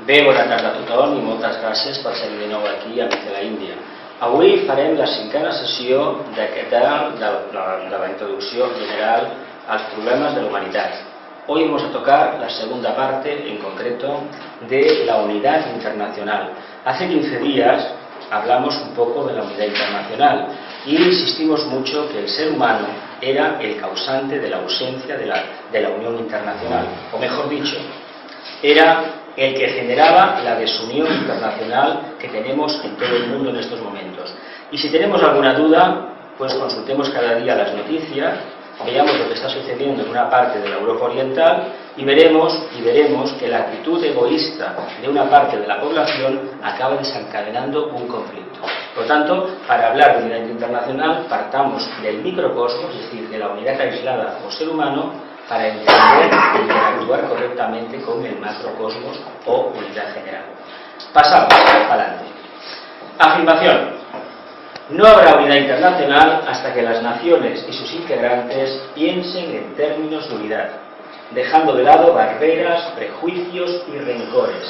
Bé, bona tarda a tothom i moltes gràcies per ser de nou aquí a Mig de la Índia. Avui farem la 5a sessió de la introducció general als problemas de la humanidad. Hoy vamos a tocar la segunda parte, en concreto, de la unidad internacional. Hace 15 días hablamos un poco de la unidad internacional y insistimos mucho que el ser humano era el causante de la ausencia de la unión internacional, o mejor dicho, era el que generaba la desunión internacional que tenemos en todo el mundo en estos momentos. Y si tenemos alguna duda, pues consultemos cada día las noticias, veamos lo que está sucediendo en una parte de la Europa Oriental y veremos que la actitud egoísta de una parte de la población acaba desencadenando un conflicto. Por lo tanto, para hablar de unidad internacional, partamos del microcosmos, es decir, de la unidad aislada o ser humano, para entender e interactuar correctamente con el macrocosmos o unidad general. Pasamos adelante. Afirmación. No habrá unidad internacional hasta que las naciones y sus integrantes piensen en términos de unidad, dejando de lado barreras, prejuicios y rencores,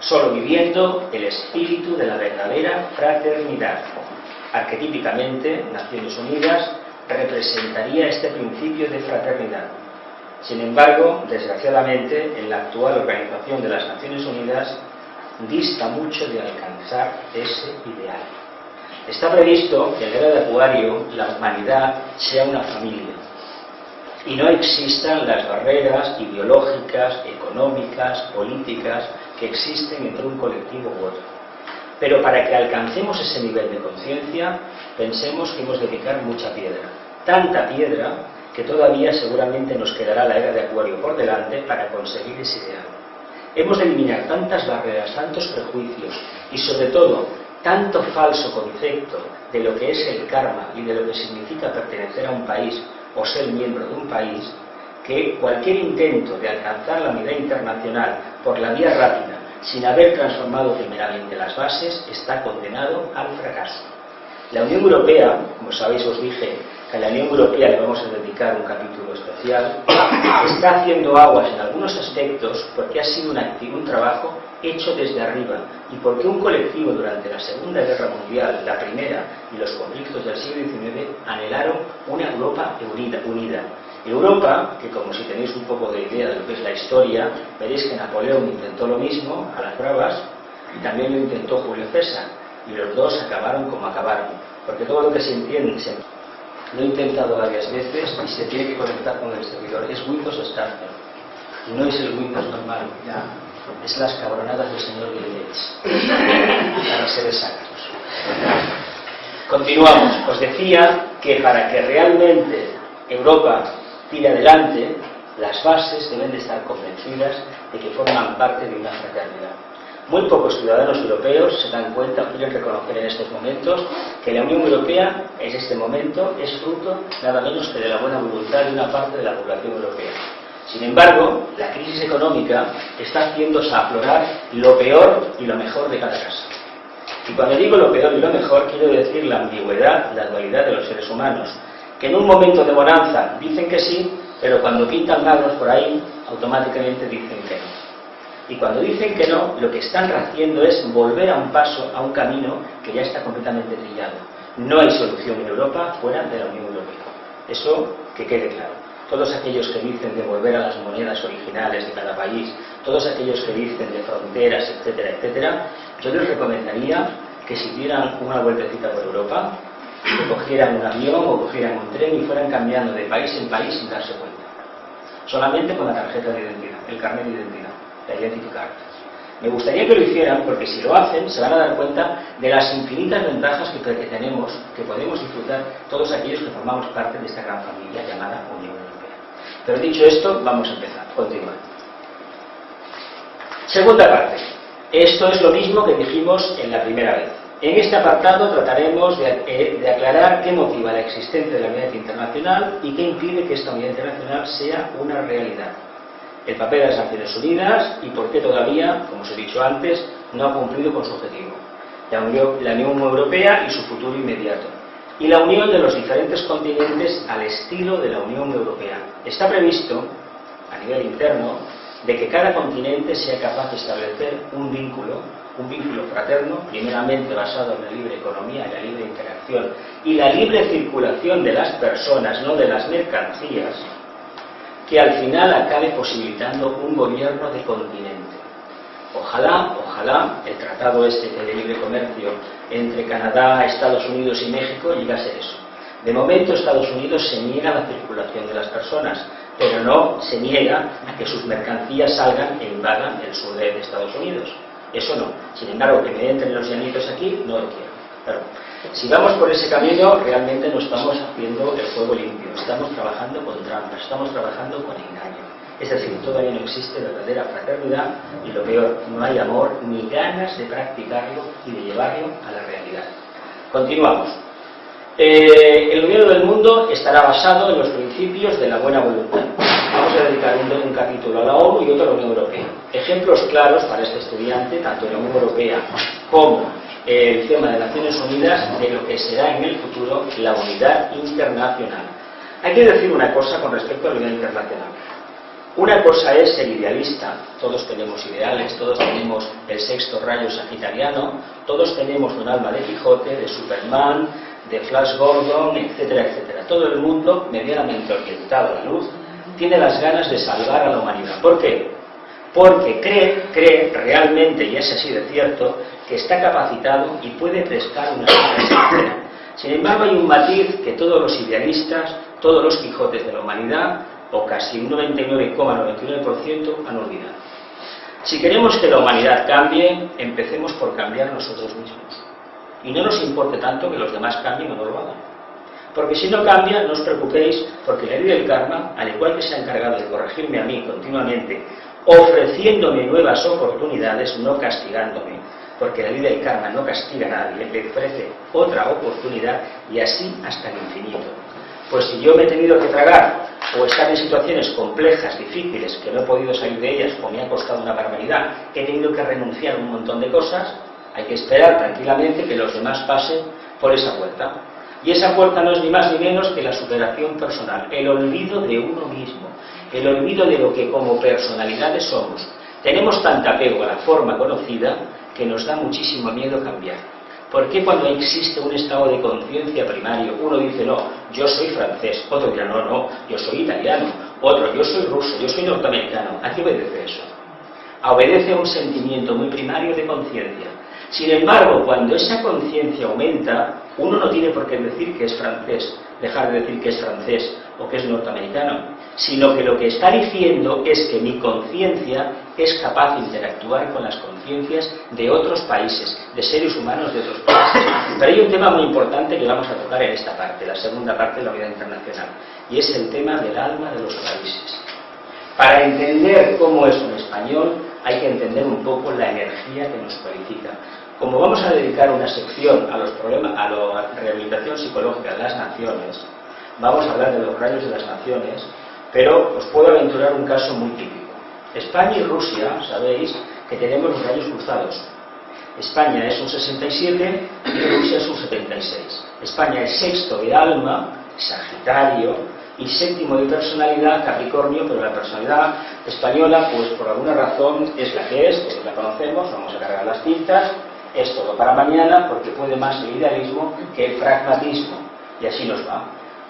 solo viviendo el espíritu de la verdadera fraternidad. Arquetípicamente, Naciones Unidas representaría este principio de fraternidad. Sin embargo, desgraciadamente, en la actual organización de las Naciones Unidas dista mucho de alcanzar ese ideal. Está previsto que en la era de Acuario la humanidad sea una familia y no existan las barreras ideológicas, económicas, políticas que existen entre un colectivo u otro. Pero para que alcancemos ese nivel de conciencia, pensemos que hemos de picar mucha piedra. Tanta piedra que todavía seguramente nos quedará la era de Acuario por delante para conseguir ese ideal. Hemos de eliminar tantas barreras, tantos prejuicios y sobre todo tanto falso concepto de lo que es el karma y de lo que significa pertenecer a un país o ser miembro de un país, que cualquier intento de alcanzar la unidad internacional por la vía rápida sin haber transformado primeramente las bases, está condenado al fracaso. La Unión Europea, como sabéis os dije que a la Unión Europea le vamos a dedicar un capítulo especial, está haciendo aguas en algunos aspectos porque ha sido un trabajo hecho desde arriba y porque un colectivo durante la Segunda Guerra Mundial, la Primera y los conflictos del siglo XIX anhelaron una Europa unida. Europa, que como si tenéis un poco de idea de lo que es la historia, veréis que Napoleón intentó lo mismo a las bravas y también lo intentó Julio César, y los dos acabaron como acabaron, porque todo lo que se entiende, lo he intentado varias veces y se tiene que conectar con el servidor, es Windows Starter, y no es el Windows normal, ya, es las cabronadas del señor Bill Gates, para ser exactos. Continuamos, os decía que para que realmente Europa tire adelante, las bases deben de estar convencidas de que forman parte de una fraternidad. Muy pocos ciudadanos europeos se dan cuenta o quieren reconocer en estos momentos que la Unión Europea en este momento es fruto nada menos que de la buena voluntad de una parte de la población europea. Sin embargo, la crisis económica está haciendo aflorar lo peor y lo mejor de cada casa. Y cuando digo lo peor y lo mejor, quiero decir la ambigüedad, la dualidad de los seres humanos, que en un momento de bonanza dicen que sí, pero cuando pintan magros por ahí, automáticamente dicen que no. Y cuando dicen que no, lo que están haciendo es volver a un paso, a un camino que ya está completamente trillado. No hay solución en Europa fuera de la Unión Europea. Eso que quede claro. Todos aquellos que dicen de volver a las monedas originales de cada país, todos aquellos que dicen de fronteras, etcétera, etcétera, yo les recomendaría que si dieran una vueltecita por Europa, que cogieran un avión o cogieran un tren y fueran cambiando de país en país sin darse cuenta. Solamente con la tarjeta de identidad, el carnet de identidad, la identity card. Me gustaría que lo hicieran porque si lo hacen se van a dar cuenta de las infinitas ventajas que tenemos, que podemos disfrutar todos aquellos que formamos parte de esta gran familia llamada Unión Europea. Pero dicho esto, vamos a empezar, continuar. Segunda parte. Esto es lo mismo que dijimos en la primera vez. En este apartado trataremos de aclarar qué motiva la existencia de la unidad internacional y qué impide que esta unidad internacional sea una realidad. El papel de las Naciones Unidas y por qué todavía, como os he dicho antes, no ha cumplido con su objetivo. La Unión Europea y su futuro inmediato. Y la unión de los diferentes continentes al estilo de la Unión Europea. Está previsto, a nivel interno, de que cada continente sea capaz de establecer un vínculo fraterno, primeramente basado en la libre economía, en la libre interacción y la libre circulación de las personas, no de las mercancías, que al final acabe posibilitando un gobierno de continente. Ojalá el tratado de libre comercio entre Canadá, Estados Unidos y México llegue a ser eso. De momento Estados Unidos se niega a la circulación de las personas, pero no se niega a que sus mercancías salgan e invadan el sur de Estados Unidos. Eso no. Sin embargo, que me entren los llanitos aquí, no lo quiero. Pero, si vamos por ese camino, realmente no estamos haciendo el juego limpio. Estamos trabajando con trampas, estamos trabajando con engaño. Es decir, todavía no existe verdadera fraternidad y lo peor, no hay amor ni ganas de practicarlo y de llevarlo a la realidad. Continuamos. El gobierno del mundo estará basado en los principios de la buena voluntad. Vamos a dedicar un capítulo a la ONU y otro a la Unión Europea. Ejemplos claros para este estudiante, tanto en la Unión Europea como el tema de Naciones Unidas, de lo que será en el futuro la unidad internacional. Hay que decir una cosa con respecto a la unidad internacional. Una cosa es ser idealista, todos tenemos ideales, todos tenemos el sexto rayo sagitariano, todos tenemos un alma de Quijote, de Superman, de Flash Gordon, etcétera, etcétera. Todo el mundo, medianamente orientado a la luz, tiene las ganas de salvar a la humanidad. ¿Por qué? Porque cree realmente, y es así de cierto, que está capacitado y puede prestar una ayuda. Sin embargo, hay un matiz que todos los idealistas, todos los Quijotes de la humanidad, o casi un 99,99% han olvidado. Si queremos que la humanidad cambie, empecemos por cambiar nosotros mismos. Y no nos importe tanto que los demás cambien o no lo hagan. Porque si no cambian, no os preocupéis, porque la ley del karma, al igual que se ha encargado de corregirme a mí continuamente, ofreciéndome nuevas oportunidades, no castigándome, porque la ley del karma no castiga a nadie, le ofrece otra oportunidad y así hasta el infinito. Pues si yo me he tenido que tragar o estar en situaciones complejas, difíciles, que no he podido salir de ellas o me ha costado una barbaridad, que he tenido que renunciar a un montón de cosas, hay que esperar tranquilamente que los demás pasen por esa puerta. Y esa puerta no es ni más ni menos que la superación personal, el olvido de uno mismo, el olvido de lo que como personalidades somos. Tenemos tanto apego a la forma conocida que nos da muchísimo miedo cambiar. ¿Por qué cuando existe un estado de conciencia primario uno dice no, yo soy francés, otro dirá no, yo soy italiano, otro yo soy ruso, yo soy norteamericano? ¿A qué obedece eso? Obedece a un sentimiento muy primario de conciencia. Sin embargo, cuando esa conciencia aumenta, uno no tiene por qué decir que es francés, dejar de decir que es francés o que es norteamericano, sino que lo que está diciendo es que mi conciencia es capaz de interactuar con las conciencias de otros países, de seres humanos de otros países. Pero hay un tema muy importante que vamos a tocar en esta parte, la segunda parte de la unidad internacional, y es el tema del alma de los países. Para entender cómo es un español, hay que entender un poco la energía que nos cualifica. Como vamos a dedicar una sección a los problemas, a la rehabilitación psicológica de las naciones, vamos a hablar de los rayos de las naciones, pero os puedo aventurar un caso muy típico. España y Rusia, sabéis que tenemos los rayos cruzados. España es un 67 y Rusia es un 76. España es sexto de alma, Sagitario, y séptimo de personalidad, Capricornio, pero la personalidad española, pues por alguna razón es la que es, todos la conocemos, vamos a cargar las tintas, es todo para mañana, porque puede más el idealismo que el pragmatismo, y así nos va.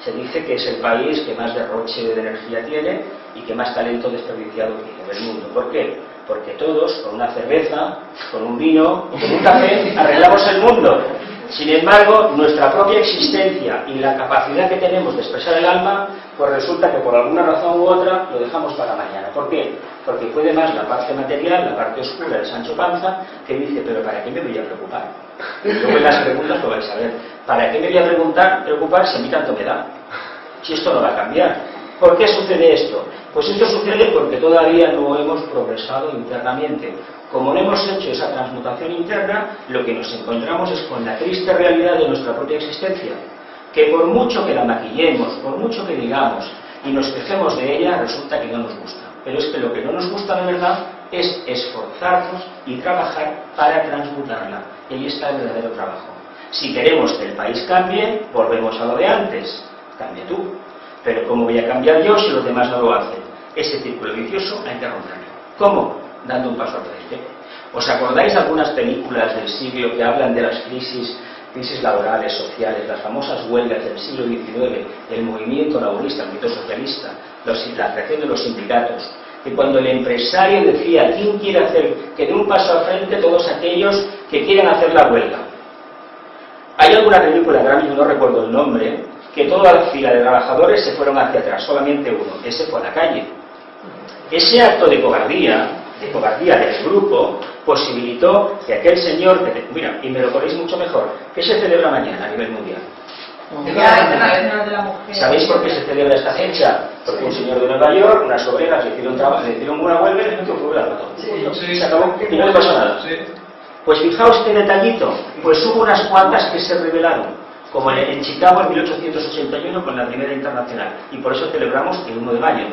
Se dice que es el país que más derroche de energía tiene y que más talento desperdiciado tiene del mundo. ¿Por qué? Porque todos, con una cerveza, con un vino o con un café, arreglamos el mundo. Sin embargo, nuestra propia existencia y la capacidad que tenemos de expresar el alma, pues resulta que por alguna razón u otra lo dejamos para mañana. ¿Por qué? Porque puede más la parte material, la parte oscura de Sancho Panza, que dice, pero ¿para qué me voy a preocupar? Luego en las preguntas lo vais a ver. ¿Para qué me voy a preocupar si a mí tanto me da? Si esto no va a cambiar. ¿Por qué sucede esto? Pues esto sucede porque todavía no hemos progresado internamente. Como no hemos hecho esa transmutación interna, lo que nos encontramos es con la triste realidad de nuestra propia existencia, que por mucho que la maquillemos, por mucho que digamos y nos quejemos de ella, resulta que no nos gusta. Pero es que lo que no nos gusta de verdad es esforzarnos y trabajar para transmutarla. Y ahí está el verdadero trabajo. Si queremos que el país cambie, volvemos a lo de antes. Cambia tú. Pero ¿cómo voy a cambiar yo si los demás no lo hacen? Ese círculo vicioso hay que romperlo. ¿Cómo? Dando un paso al frente. ¿Os acordáis de algunas películas del siglo que hablan de las crisis laborales, sociales, las famosas huelgas del siglo XIX, el movimiento laborista, el movimiento socialista, la creación de los sindicatos? Que cuando el empresario decía ¿quién quiere hacer? Que dé un paso al frente todos aquellos que quieren hacer la huelga. Hay alguna película, que ahora mismo no recuerdo el nombre, que toda la fila de trabajadores se fueron hacia atrás, solamente uno, ese fue a la calle. Ese acto de cobardía del grupo, posibilitó que aquel señor, mira, y me lo ponéis mucho mejor, que se celebra mañana a nivel mundial. ¿Sabéis por qué se celebra esta fecha? Porque un señor de Nueva York, unas obreras le hicieron una huelga y le metió fuego al ratón. Se acabó y no le pasó nada. Pues fijaos qué detallito, pues hubo unas cuantas que se rebelaron, como en Chicago en 1881 con la primera internacional, y por eso celebramos el 1 de mayo,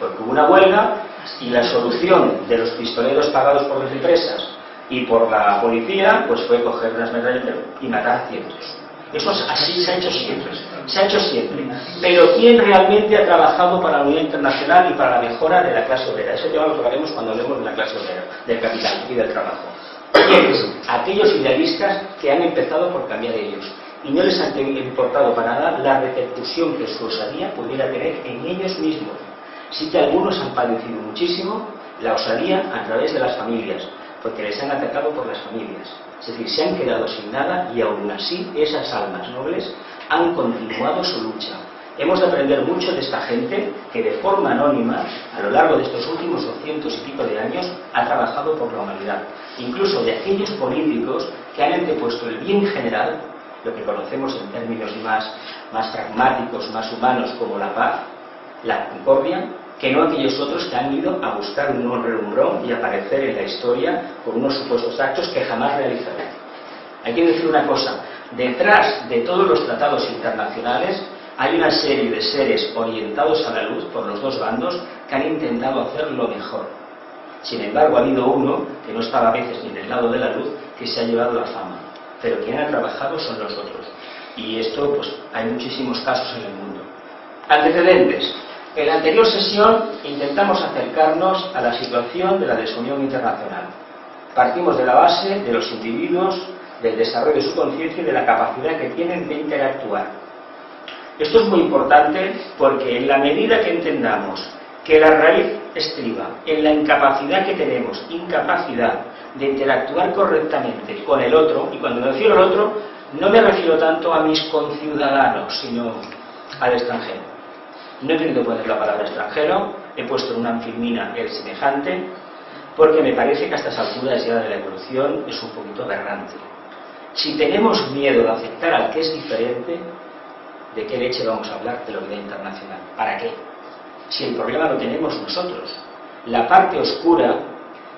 porque hubo una huelga y la solución de los pistoleros pagados por las empresas y por la policía pues fue coger unas metralletas y matar a cientos. Eso así se ha hecho siempre. Pero ¿quién realmente ha trabajado para la unidad internacional y para la mejora de la clase obrera? Eso ya lo tocaremos cuando hablemos de la clase obrera, del capital y del trabajo. ¿Quiénes? Aquellos idealistas que han empezado por cambiar ellos y no les ha importado para nada la repercusión que su osadía pudiera tener en ellos mismos. Sí que algunos han padecido muchísimo la osadía a través de las familias, porque les han atacado por las familias. Es decir, se han quedado sin nada y aún así esas almas nobles han continuado su lucha. Hemos de aprender mucho de esta gente que de forma anónima, a lo largo de estos últimos 200 y pico de años, ha trabajado por la humanidad. Incluso de aquellos políticos que han antepuesto el bien general, lo que conocemos en términos más pragmáticos, más humanos, como la paz, la concordia, que no aquellos otros que han ido a buscar un nuevo relumbrón y aparecer en la historia con unos supuestos actos que jamás realizarán. Hay que decir una cosa, detrás de todos los tratados internacionales hay una serie de seres orientados a la luz por los dos bandos que han intentado hacer lo mejor. Sin embargo, ha habido uno, que no estaba a veces ni del lado de la luz, que se ha llevado la fama. Pero quien ha trabajado son los otros. Y esto, pues, hay muchísimos casos en el mundo. Antecedentes. En la anterior sesión intentamos acercarnos a la situación de la desunión internacional. Partimos de la base de los individuos, del desarrollo de su conciencia y de la capacidad que tienen de interactuar. Esto es muy importante porque en la medida que entendamos que la raíz estriba en la incapacidad que tenemos, incapacidad de interactuar correctamente con el otro, y cuando me refiero al otro, no me refiero tanto a mis conciudadanos, sino al extranjero. No he querido poner la palabra extranjero, he puesto en una anfimina el semejante, porque me parece que a estas alturas ya de la evolución es un poquito aberrante. Si tenemos miedo de aceptar al que es diferente, ¿de qué leche vamos a hablar de la unidad internacional? ¿Para qué? Si el problema lo tenemos nosotros. La parte oscura,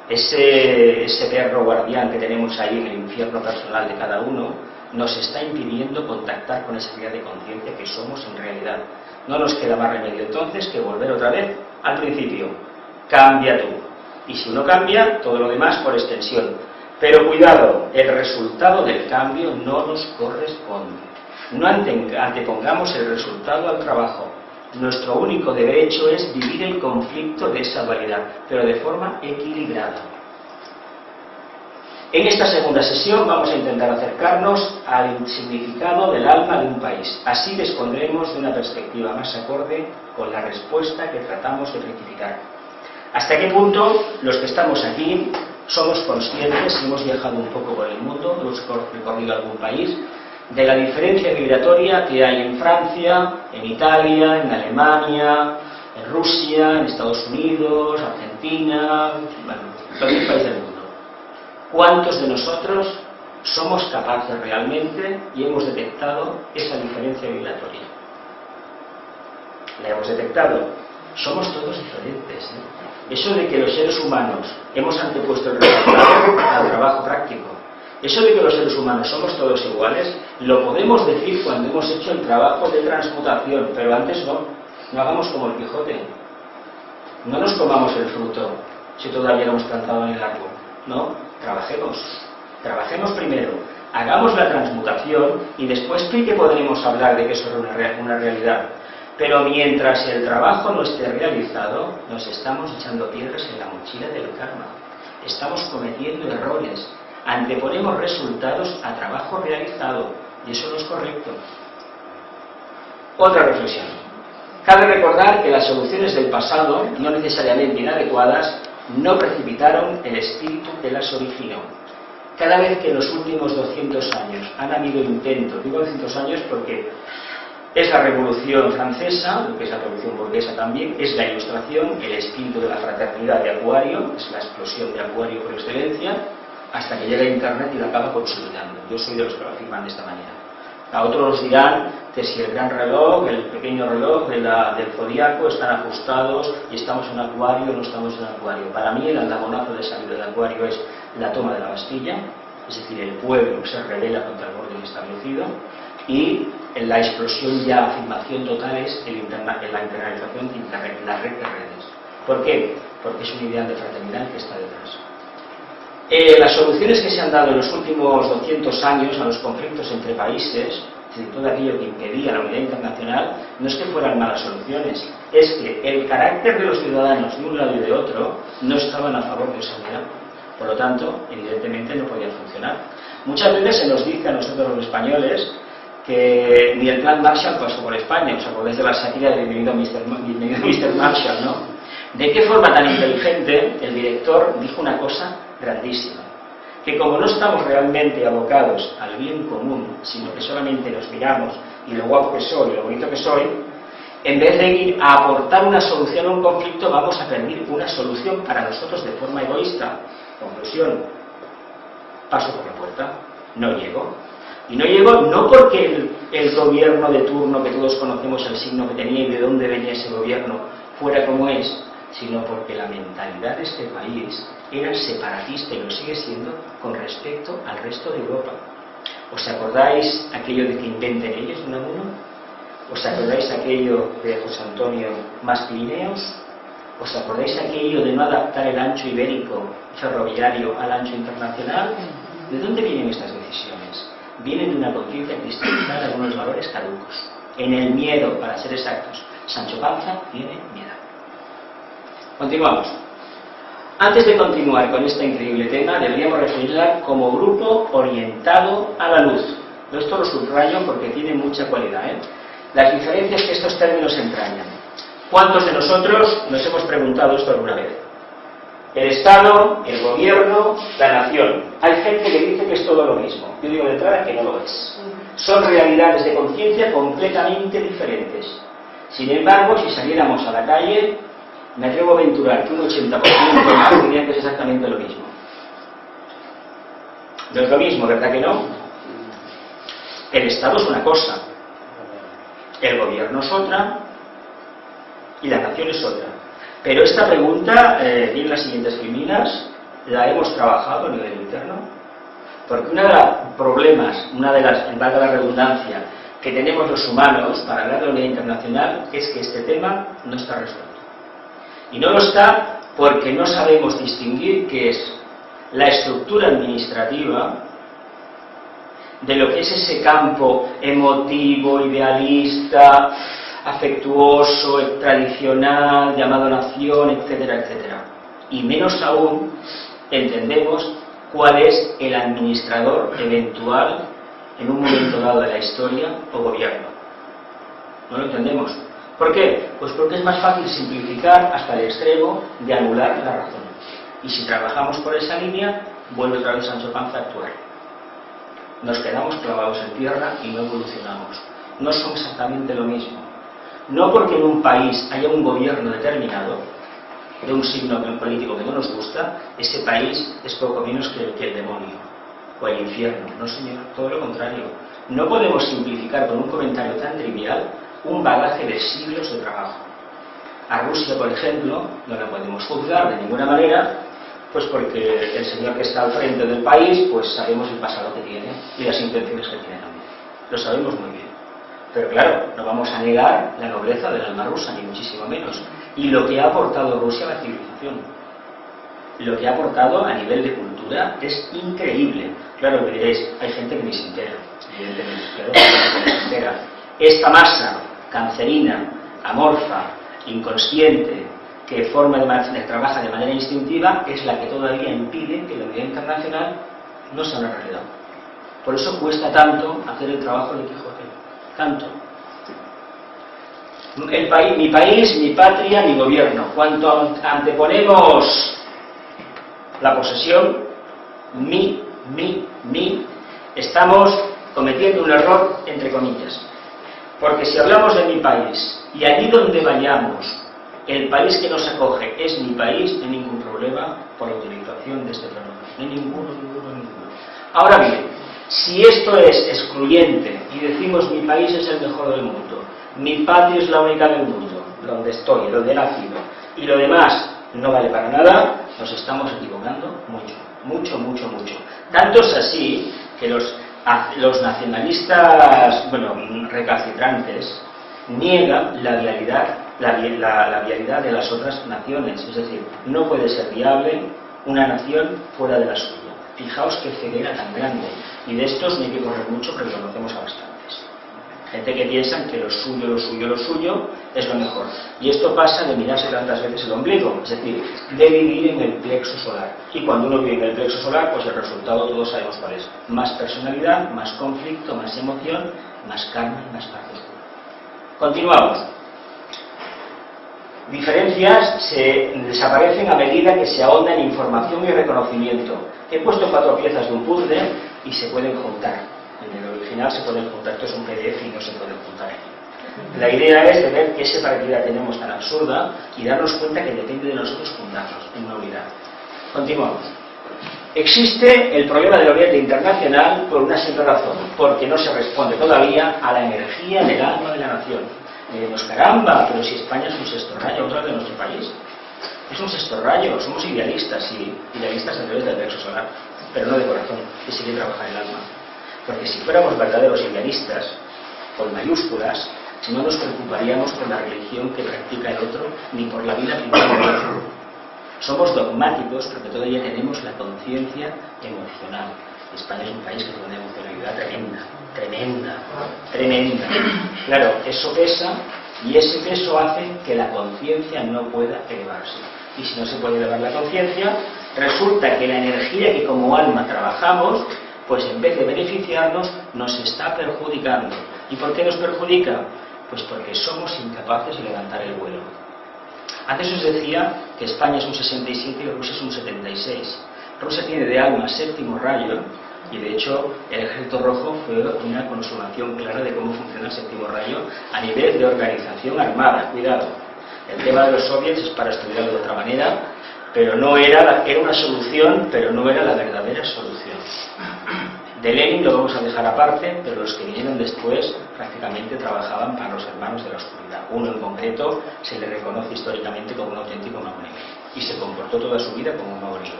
ese perro guardián que tenemos ahí en el infierno personal de cada uno, nos está impidiendo contactar con esa idea de conciencia que somos en realidad. No nos queda más remedio entonces que volver otra vez al principio. Cambia tú. Y si uno cambia, todo lo demás por extensión. Pero cuidado, el resultado del cambio no nos corresponde. No antepongamos el resultado al trabajo. Nuestro único derecho es vivir el conflicto de esa dualidad, pero de forma equilibrada. En esta segunda sesión vamos a intentar acercarnos al significado del alma de un país. Así dispondremos de una perspectiva más acorde con la respuesta que tratamos de rectificar. ¿Hasta qué punto los que estamos aquí somos conscientes, si hemos viajado un poco por el mundo, hemos recorrido algún país, de la diferencia migratoria que hay en Francia, en Italia, en Alemania, en Rusia, en Estados Unidos, Argentina, bueno, cualquier país del mundo? ¿Cuántos de nosotros somos capaces realmente y hemos detectado esa diferencia migratoria? ¿La hemos detectado? Somos todos diferentes, ¿eh? Eso de que los seres humanos hemos antepuesto el resultado al trabajo práctico, eso de que los seres humanos somos todos iguales, lo podemos decir cuando hemos hecho el trabajo de transmutación, pero antes no hagamos como el Quijote. No nos comamos el fruto si todavía no hemos plantado en el árbol, no. Trabajemos primero, hagamos la transmutación y después sí que podremos hablar de que eso es una realidad. Pero mientras el trabajo no esté realizado, nos estamos echando piedras en la mochila del karma. Estamos cometiendo errores. Anteponemos resultados a trabajo realizado. Y eso no es correcto. Otra reflexión. Cabe recordar que las soluciones del pasado, no necesariamente inadecuadas, no precipitaron el espíritu que las originó. Cada vez que en los últimos 200 años han habido intentos, digo 200 años porque es la Revolución Francesa, lo que es la Revolución Burguesa también, es la Ilustración, el espíritu de la fraternidad de Acuario, es la explosión de Acuario por excelencia, hasta que llega Internet y la acaba consolidando. Yo soy de los que lo afirman de esta manera. A otros dirán que si el gran reloj, el pequeño reloj del zodiaco están ajustados y estamos en Acuario o no estamos en Acuario. Para mí el andagonazo de salir de Acuario es la toma de la Bastilla, es decir, el pueblo que se rebela contra el orden establecido, y la explosión ya, afirmación total es la internalización de Internet, la red de redes. ¿Por qué? Porque es un ideal de fraternidad que está detrás. Las soluciones que se han dado en los últimos 200 años a los conflictos entre países, de todo aquello que impedía la unidad internacional, no es que fueran malas soluciones, es que el carácter de los ciudadanos de un lado y de otro no estaban a favor de esa unidad. Por lo tanto, evidentemente no podían funcionar. Muchas veces se nos dice a nosotros los españoles que ni el plan Marshall pasó por España. ¿Os acordáis de la sátira de Bienvenido Mr. Marshall, ¿no? ¿De qué forma tan inteligente el director dijo una cosa grandísima? Que como no estamos realmente abocados al bien común, sino que solamente nos miramos y lo guapo que soy y lo bonito que soy, en vez de ir a aportar una solución a un conflicto, vamos a pedir una solución para nosotros de forma egoísta. Conclusión: paso por la puerta, no llego. Y no llego no porque el gobierno de turno, que todos conocemos el signo que tenía y de dónde venía ese gobierno, fuera como es, sino porque la mentalidad de este país era separatista y lo sigue siendo con respecto al resto de Europa. ¿Os acordáis aquello de que inventen ellos de uno? ¿Os acordáis aquello de José Antonio más Pirineos? ¿Os acordáis aquello de no adaptar el ancho ibérico ferroviario al ancho internacional? ¿De dónde vienen estas decisiones? Vienen de una conciencia cristalizada de unos valores caducos. En el miedo, para ser exactos. Sancho Panza tiene miedo. Continuamos. Antes de continuar con este increíble tema, deberíamos referirla como grupo orientado a la luz. Esto lo subrayo porque tiene mucha cualidad, Las diferencias que estos términos entrañan. ¿Cuántos de nosotros nos hemos preguntado esto alguna vez? El Estado, el gobierno, la nación. Hay gente que dice que es todo lo mismo. Yo digo de entrada que no lo es. Son realidades de conciencia completamente diferentes. Sin embargo, si saliéramos a la calle, me atrevo a aventurar que un 80% dirían que es exactamente lo mismo. No es lo mismo, ¿verdad que no? El Estado es una cosa, el gobierno es otra y la nación es otra. Pero esta pregunta tiene las siguientes líneas, la hemos trabajado a nivel interno, porque uno de los problemas, valga la redundancia, que tenemos los humanos para hablar de la unidad internacional es que este tema no está resuelto. Y no lo está porque no sabemos distinguir qué es la estructura administrativa de lo que es ese campo emotivo, idealista, afectuoso, tradicional, llamado nación, etcétera, etcétera. Y menos aún entendemos cuál es el administrador eventual en un momento dado de la historia o gobierno. No lo entendemos. ¿Por qué? Pues porque es más fácil simplificar hasta el extremo de anular la razón. Y si trabajamos por esa línea, vuelve otra vez Sancho Panza a actuar. Nos quedamos clavados en tierra y no evolucionamos. No son exactamente lo mismo. No porque en un país haya un gobierno determinado, de un signo político que no nos gusta, ese país es poco menos que el demonio o el infierno. No, señor, todo lo contrario. No podemos simplificar con un comentario tan trivial un bagaje de siglos de trabajo. A Rusia, por ejemplo, no la podemos juzgar de ninguna manera, pues porque el señor que está al frente del país, pues sabemos el pasado que tiene y las intenciones que tiene también. Lo sabemos muy bien. Pero claro, no vamos a negar la nobleza del alma rusa, ni muchísimo menos. Y lo que ha aportado Rusia a la civilización. Lo que ha aportado a nivel de cultura es increíble. Claro, me diréis, hay gente que ni se entera. Evidentemente, claro, que ni se entera. Esta masa cancerina amorfa, inconsciente, que trabaja de manera instintiva, es la que todavía impide que la unidad internacional no sea una realidad. Por eso cuesta tanto hacer el trabajo de Quijote. Tanto. Mi país, mi patria, mi gobierno. Cuanto anteponemos la posesión, mi, estamos cometiendo un error entre comillas. Porque si hablamos de mi país y allí donde vayamos, el país que nos acoge es mi país, no hay ningún problema por la utilización de este fenómeno. No hay ninguno. Ahora bien, si esto es excluyente y decimos mi país es el mejor del mundo, mi patria es la única del mundo, donde estoy, donde he nacido, y lo demás no vale para nada, nos estamos equivocando mucho. Tanto es así que los nacionalistas, recalcitrantes, niegan la viabilidad de las otras naciones. Es decir, no puede ser viable una nación fuera de la suya. Fijaos qué ceguera tan grande. Y de estos no hay que correr mucho, pero lo conocemos a bastantes. Gente que piensa que lo suyo es lo mejor. Y esto pasa de mirarse tantas veces el ombligo, es decir, de vivir en el plexo solar. Y cuando uno vive en el plexo solar, pues el resultado todos sabemos cuál es. Más personalidad, más conflicto, más emoción, más karma y más parte oscura. Continuamos. Diferencias desaparecen a medida que se ahonda en información y reconocimiento. He puesto 4 piezas de un puzzle y se pueden juntar. En el original se pueden juntar, esto es un PDF y no se pueden juntar aquí. La idea es de ver qué separatividad tenemos tan absurda y darnos cuenta que depende de nosotros juntarnos en una unidad. Continuamos. Existe el problema del Oriente Internacional por una simple razón, porque no se responde todavía a la energía del alma de la nación. Diremos, caramba, pero si España es un sexto rayo, otra de nuestro país. Es un sexto rayo, somos idealistas, sí, idealistas a través del plexo solar, pero no de corazón, que sigue trabajar el alma. Porque si fuéramos verdaderos idealistas, con mayúsculas, no nos preocuparíamos por la religión que practica el otro, ni por la vida privada del otro. Somos dogmáticos porque todavía tenemos la conciencia emocional. España es un país que tiene una emocionalidad tremenda. Claro, eso pesa y ese peso hace que la conciencia no pueda elevarse. Y si no se puede elevar la conciencia, resulta que la energía que como alma trabajamos, pues en vez de beneficiarnos, nos está perjudicando. ¿Y por qué nos perjudica? Pues porque somos incapaces de levantar el vuelo. Antes os decía que España es un 67 y Rusia es un 76. Rusia tiene de alma séptimo rayo y de hecho el Ejército Rojo fue una consumación clara de cómo funciona el séptimo rayo a nivel de organización armada. Cuidado, el tema de los soviets es para estudiarlo de otra manera, pero no era una solución, pero no era la verdadera solución. De Lenin lo vamos a dejar aparte, pero los que vinieron después prácticamente trabajaban para los hermanos de la oscuridad. Uno en concreto se le reconoce históricamente como un auténtico mago negro y se comportó toda su vida como un mago negro.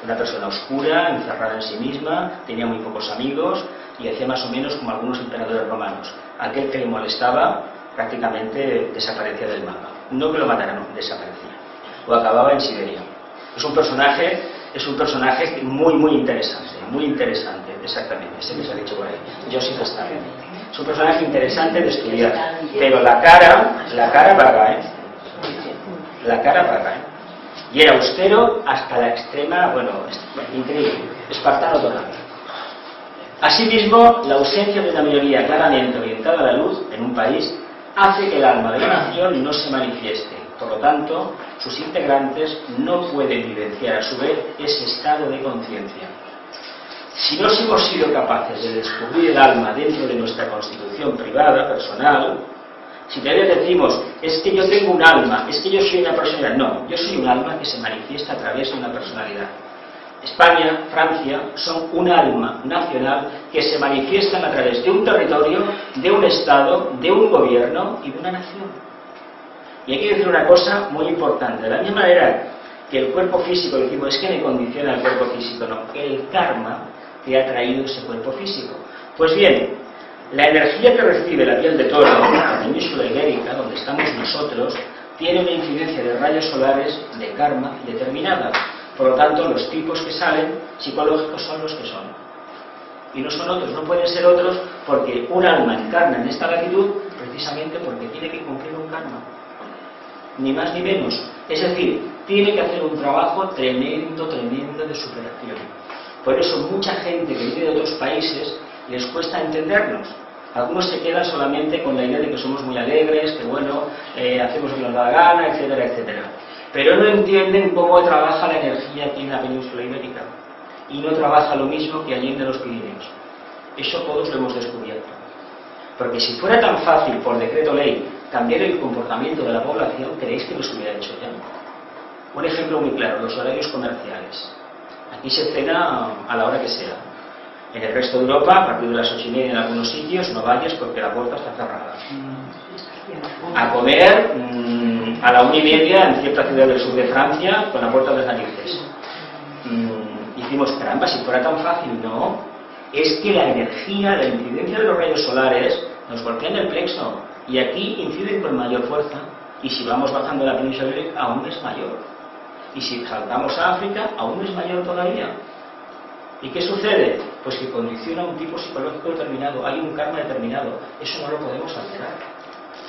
Una persona oscura, encerrada en sí misma, tenía muy pocos amigos y hacía más o menos como algunos emperadores romanos. Aquel que le molestaba prácticamente desaparecía del mapa. No que lo mataran, no, desaparecía. O acababa en Siberia. Es un personaje muy interesante, exactamente, ese que se ha dicho por ahí, Joseph Stalin. Es un personaje interesante de estudiar, pero la cara vaga, la cara vaga, y era austero hasta la extrema, increíble, espartano total. Asimismo, la ausencia de una minoría claramente orientada a la luz en un país hace que el alma de la nación no se manifieste. Por lo tanto, sus integrantes no pueden vivenciar a su vez ese estado de conciencia. Si no hemos sido capaces de descubrir el alma dentro de nuestra constitución privada, personal, si todavía decimos, es que yo tengo un alma, es que yo soy una personalidad, no, yo soy un alma que se manifiesta a través de una personalidad. España, Francia, son un alma nacional que se manifiestan a través de un territorio, de un Estado, de un gobierno y de una nación. Y hay que decir una cosa muy importante. De la misma manera que el cuerpo físico, decimos, es que me condiciona el cuerpo físico, no, el karma que ha traído ese cuerpo físico. Pues bien, la energía que recibe la piel de toro, la península ibérica, donde estamos nosotros, tiene una incidencia de rayos solares de karma determinada. Por lo tanto, los tipos que salen psicológicos son los que son. y no son otros, no pueden ser otros, porque un alma encarna en esta latitud precisamente porque tiene que cumplir un karma, ni más ni menos. Es decir, tiene que hacer un trabajo tremendo de superación. Por eso mucha gente que viene de otros países les cuesta entendernos. Algunos se quedan solamente con la idea de que somos muy alegres, que bueno, hacemos lo que nos da la gana, etcétera, etcétera. Pero no entienden cómo trabaja la energía aquí en la península ibérica. Y no trabaja lo mismo que allí en los Pirineos. Eso todos lo hemos descubierto. Porque si fuera tan fácil, por decreto ley, cambiar el comportamiento de la población, ¿creéis que lo se hubiera hecho ya? Un ejemplo muy claro, los horarios comerciales. Aquí se cena a la hora que sea. En el resto de Europa, a partir de las 8:30 en algunos sitios, no vayas porque la puerta está cerrada. A comer a la 1:30 en cierta ciudad del sur de Francia, con la puerta de las narices. Hicimos, caramba, si fuera tan fácil, no. Es que la energía, la incidencia de los rayos solares nos golpean el plexo y aquí inciden con mayor fuerza, y si vamos bajando la península ibérica aún es mayor, y si saltamos a África aún es mayor todavía. ¿Y qué sucede? Pues que condiciona un tipo psicológico determinado, hay un karma determinado, eso no lo podemos alterar.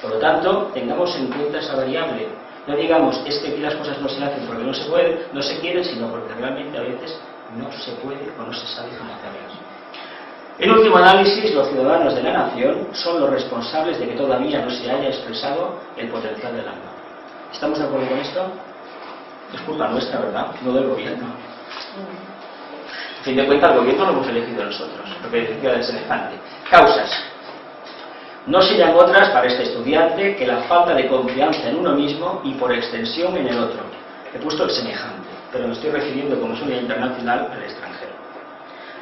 Por lo tanto, tengamos en cuenta esa variable. No digamos, es que aquí las cosas no se hacen porque no se puede, no se quiere, sino porque realmente a veces no se puede o no se sabe cómo hacerlas. En último análisis, los ciudadanos de la nación son los responsables de que todavía no se haya expresado el potencial del alma. ¿Estamos de acuerdo con esto? Es culpa nuestra, ¿verdad? No del gobierno. A fin de cuentas, el gobierno lo hemos elegido nosotros, lo que decía del semejante. Causas. No serían otras para este estudiante que la falta de confianza en uno mismo y por extensión en el otro. He puesto el semejante, pero me estoy refiriendo, como es unidad internacional, al extranjero.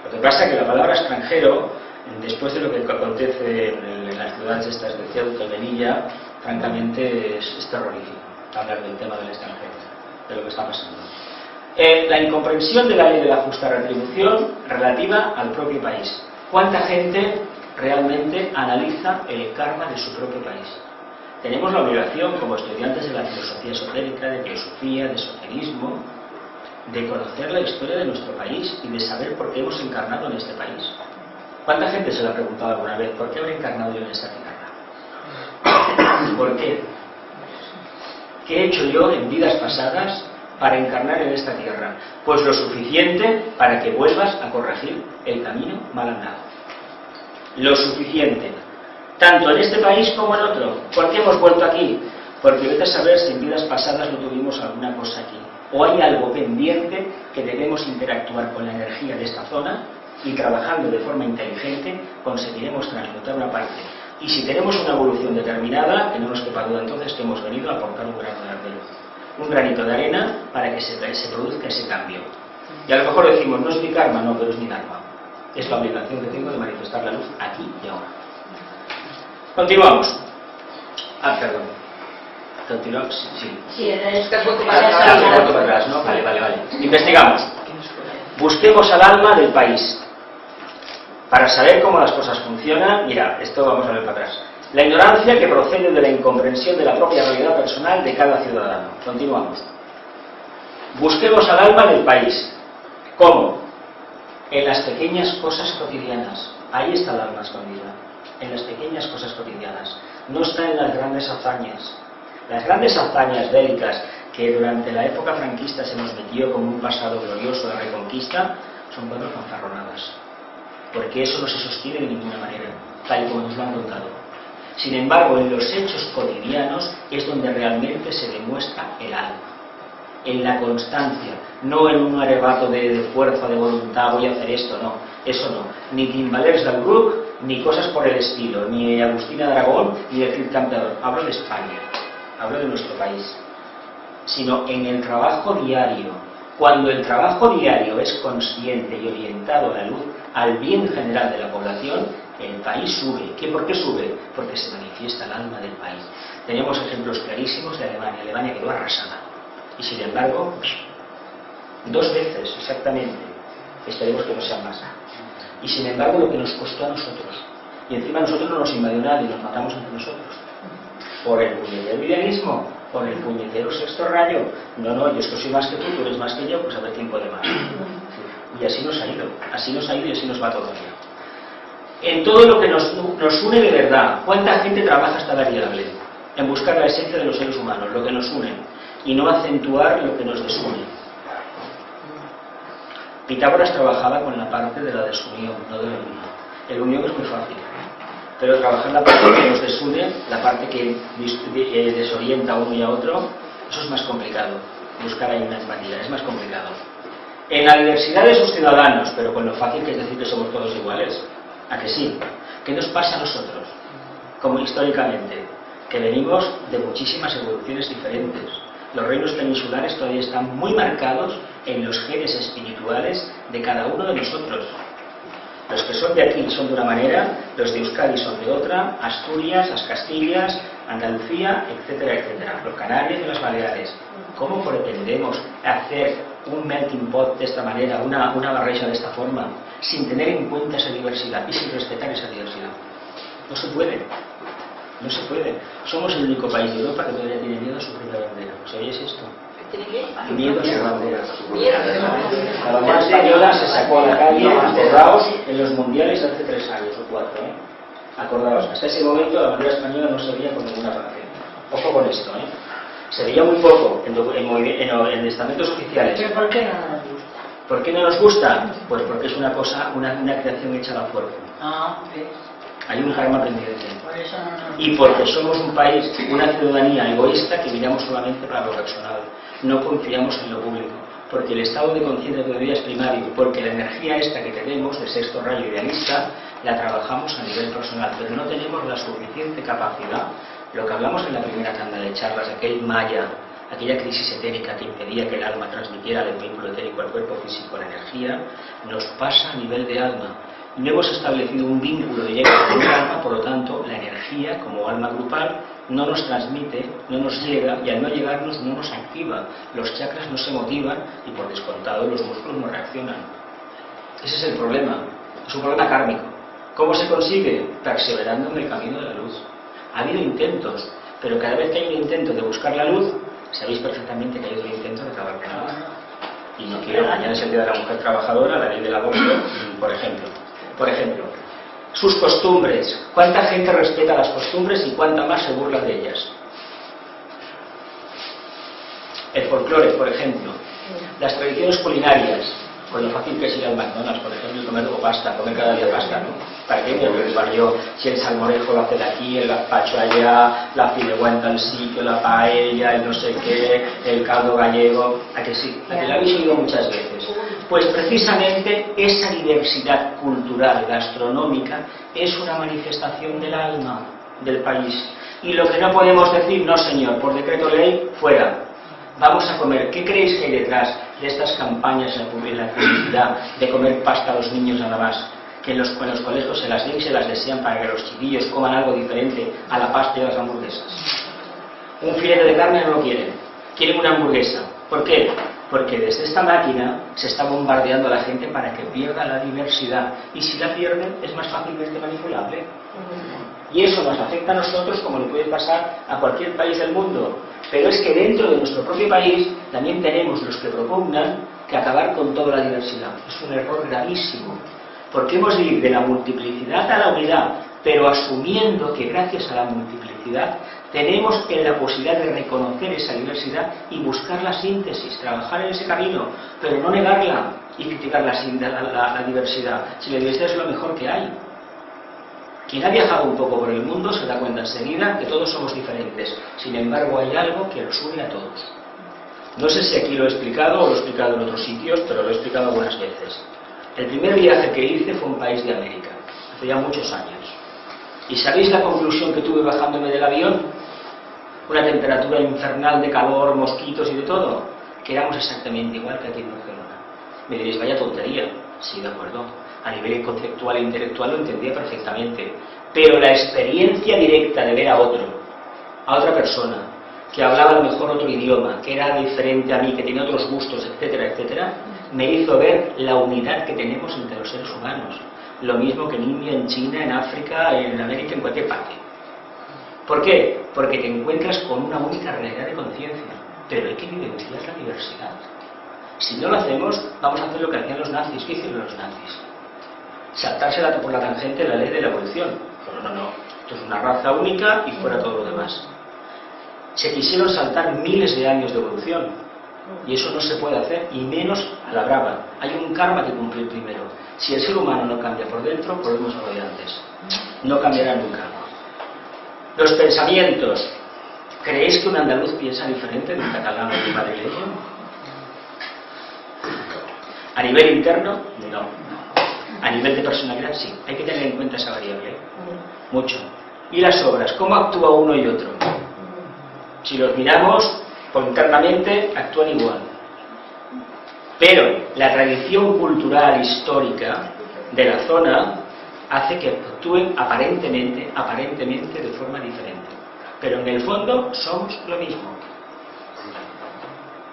Lo que pasa es que la palabra extranjero, después de lo que acontece en las ciudades estas de Ceuta y Melilla, francamente es terrorífico hablar del tema del extranjero, de lo que está pasando. La incomprensión de la ley de la justa retribución relativa al propio país. ¿Cuánta gente realmente analiza el karma de su propio país? Tenemos la obligación, como estudiantes de la filosofía esotérica, de teosofía, de esoterismo, de conocer la historia de nuestro país y de saber por qué hemos encarnado en este país. ¿Cuánta gente se lo ha preguntado alguna vez? ¿Por qué habré encarnado yo en esta tierra? ¿Por qué? ¿Qué he hecho yo en vidas pasadas para encarnar en esta tierra? Pues lo suficiente para que vuelvas a corregir el camino mal andado. Lo suficiente. Tanto en este país como en otro. ¿Por qué hemos vuelto aquí? Porque vete a saber si en vidas pasadas no tuvimos alguna cosa aquí. O hay algo pendiente que debemos interactuar con la energía de esta zona y trabajando de forma inteligente conseguiremos transmutar una parte. Y si tenemos una evolución determinada, que no nos quepa duda entonces que hemos venido a aportar un grano de luz. Un granito de arena para que se produzca ese cambio. Y a lo mejor decimos, no es mi karma, no, pero es mi dharma. Es la obligación que tengo de manifestar la luz aquí y ahora. Continuamos. Perdón. Continuamos. Sí. Sí, es que fue para atrás, ¿no? Vale. Investigamos. Busquemos al alma del país. Para saber cómo las cosas funcionan, mira, esto vamos a ver para atrás. La ignorancia que procede de la incomprensión de la propia realidad personal de cada ciudadano. Continuamos. Busquemos al alma del país. ¿Cómo? En las pequeñas cosas cotidianas. Ahí está el alma escondida. En las pequeñas cosas cotidianas. No está en las grandes hazañas. Las grandes hazañas bélicas que durante la época franquista se nos metió como un pasado glorioso de reconquista son cuatro fanfarronadas. Porque eso no se sostiene de ninguna manera, tal y como nos lo han contado. Sin embargo, en los hechos cotidianos es donde realmente se demuestra el alma. En la constancia, no en un arrebato de fuerza, de voluntad, voy a hacer esto, no. Eso no. Ni Timbalers del Brook, ni cosas por el estilo, ni Agustina Dragón, ni el Cid Campeador. Hablo de España, hablo de nuestro país. Sino en el trabajo diario. Cuando el trabajo diario es consciente y orientado a la luz, al bien general de la población, el país sube. ¿Por qué sube? Porque se manifiesta el alma del país. Tenemos ejemplos clarísimos de Alemania. Alemania quedó arrasada. Y sin embargo, 2 veces exactamente, esperemos que no sea más. Y sin embargo, lo que nos costó a nosotros. Y encima nosotros no nos invadió nadie, nos matamos entre nosotros. Por el puñetero idealismo, por el puñetero sexto rayo. No, yo es que soy más que tú eres más que yo, pues a ver quién puede más. Y así nos ha ido y así nos va todavía. en todo lo que nos une de verdad. ¿Cuánta gente trabaja esta variable? En buscar la esencia de los seres humanos, lo que nos une, y no acentuar lo que nos desune. Pitágoras trabajaba con la parte de la desunión, no de la unión. El unión es muy fácil, pero trabajar la parte que nos desune, la parte que desorienta a uno y a otro, eso es más complicado. Buscar ahí una empatía, es más complicado. En la diversidad de sus ciudadanos, pero con lo fácil que es decir que somos todos iguales, ¿a que sí? ¿Qué nos pasa a nosotros? Como históricamente, que venimos de muchísimas evoluciones diferentes. Los reinos peninsulares todavía están muy marcados en los genes espirituales de cada uno de nosotros. Los que son de aquí son de una manera, los de Euskadi son de otra, Asturias, las Castillas, Andalucía, etcétera, etcétera. Los Canarias y las Baleares. ¿Cómo pretendemos hacer un melting pot de esta manera, una barreja de esta forma, sin tener en cuenta esa diversidad y sin respetar esa diversidad? No se puede. No se puede. Somos el único país de Europa que todavía tiene miedo a su propia bandera. ¿Sabéis esto? Miedo a su bandera. La bandera española se sacó a la calle, acordaos, en los mundiales hace 3 años o 4. Acordaos, hasta ese momento la bandera española no se veía con ninguna parte. Ojo con esto, Se veía muy poco en estamentos oficiales. ¿Pero por qué no nos gusta? ¿Por qué no nos gusta? Pues porque es una cosa, una creación hecha a la fuerza. Hay un karma pendiente. Y porque somos un país, una ciudadanía egoísta que miramos solamente para lo personal. No confiamos en lo público. Porque el estado de conciencia todavía es primario. Porque la energía esta que tenemos, de sexto rayo idealista, la trabajamos a nivel personal. Pero no tenemos la suficiente capacidad. Lo que hablamos en la primera tanda de charlas, aquel maya, aquella crisis etérica que impedía que el alma transmitiera del vínculo etérico al cuerpo físico la energía, nos pasa a nivel de alma. No hemos establecido un vínculo directo con el alma, por lo tanto, la energía, como alma grupal, no nos transmite, no nos llega, y al no llegarnos no nos activa. Los chakras no se motivan y, por descontado, los músculos no reaccionan. Ese es el problema. Es un problema kármico. ¿Cómo se consigue? Perseverando en el camino de la luz. Ha habido intentos, pero cada vez que hay un intento de buscar la luz, sabéis perfectamente que hay otro intento de acabar con la luz. Y no quiero, mañana es el Día de la Mujer Trabajadora, la ley del aborto, por ejemplo. Por ejemplo, sus costumbres. ¿Cuánta gente respeta las costumbres y cuánta más se burla de ellas? El folclore, por ejemplo. Las tradiciones culinarias. Con lo fácil que es ir al McDonald's, por ejemplo, y comer pasta, comer cada día pasta, ¿no? ¿Para qué me voy a preocupar yo si el salmorejo lo hace de aquí, el gazpacho allá, la fideuá en tal sitio, la paella, el no sé qué, el caldo gallego? ¿A que sí? ¿A que lo habéis oído muchas veces? Pues precisamente esa diversidad cultural, gastronómica, es una manifestación del alma del país. Y lo que no podemos decir, no señor, por decreto ley, fuera. Vamos a comer. ¿Qué creéis que hay detrás de estas campañas en la publicidad de comer pasta a los niños nada más? Que en los colegios se las den y se las desean para que los chiquillos coman algo diferente a la pasta y a las hamburguesas. Un filete de carne no lo quieren. Quieren una hamburguesa. ¿Por qué? Porque desde esta máquina se está bombardeando a la gente para que pierda la diversidad. Y si la pierden, es más fácilmente manipulable. Y eso nos afecta a nosotros como le puede pasar a cualquier país del mundo. Pero es que dentro de nuestro propio país también tenemos los que propugnan que acabar con toda la diversidad. Es un error gravísimo. Porque hemos de ir de la multiplicidad a la unidad, pero asumiendo que gracias a la multiplicidad tenemos la posibilidad de reconocer esa diversidad y buscar la síntesis, trabajar en ese camino, pero no negarla y criticar la diversidad. Si la diversidad es lo mejor que hay. Quien ha viajado un poco por el mundo se da cuenta enseguida que todos somos diferentes. Sin embargo, hay algo que los une a todos. No sé si aquí lo he explicado o lo he explicado en otros sitios, pero lo he explicado algunas veces. El primer viaje que hice fue a un país de América, hace ya muchos años. ¿Y sabéis la conclusión que tuve bajándome del avión? Una temperatura infernal de calor, mosquitos y de todo. Que éramos exactamente igual que aquí en Barcelona. Me diréis, vaya tontería. Sí, de acuerdo. A nivel conceptual e intelectual lo entendía perfectamente. Pero la experiencia directa de ver a otra persona, que hablaba a lo mejor otro idioma, que era diferente a mí, que tenía otros gustos, etcétera, etcétera, me hizo ver la unidad que tenemos entre los seres humanos. Lo mismo que en India, en China, en África, en América, en cualquier parte. ¿Por qué? Porque te encuentras con una única realidad de conciencia. Pero hay que vivenciar la diversidad. Si no lo hacemos, vamos a hacer lo que hacían los nazis. ¿Qué hicieron los nazis? saltársela por la tangente la ley de la evolución. Pero no, esto es una raza única y fuera todo lo demás. Se quisieron saltar miles de años de evolución y eso no se puede hacer, y menos a la brava. Hay un karma que cumplir primero. Si el ser humano no cambia por dentro, volvemos a lo de antes. No cambiará nunca. Los pensamientos. ¿Creéis que un andaluz piensa diferente de un catalán o de un madrileño? A nivel interno, no. A nivel de personalidad, sí. Hay que tener en cuenta esa variable. Mucho. ¿Y las obras? ¿Cómo actúa uno y otro? Si los miramos, pues internamente actúan igual. Pero la tradición cultural histórica de la zona hace que actúen aparentemente de forma diferente. Pero en el fondo somos lo mismo.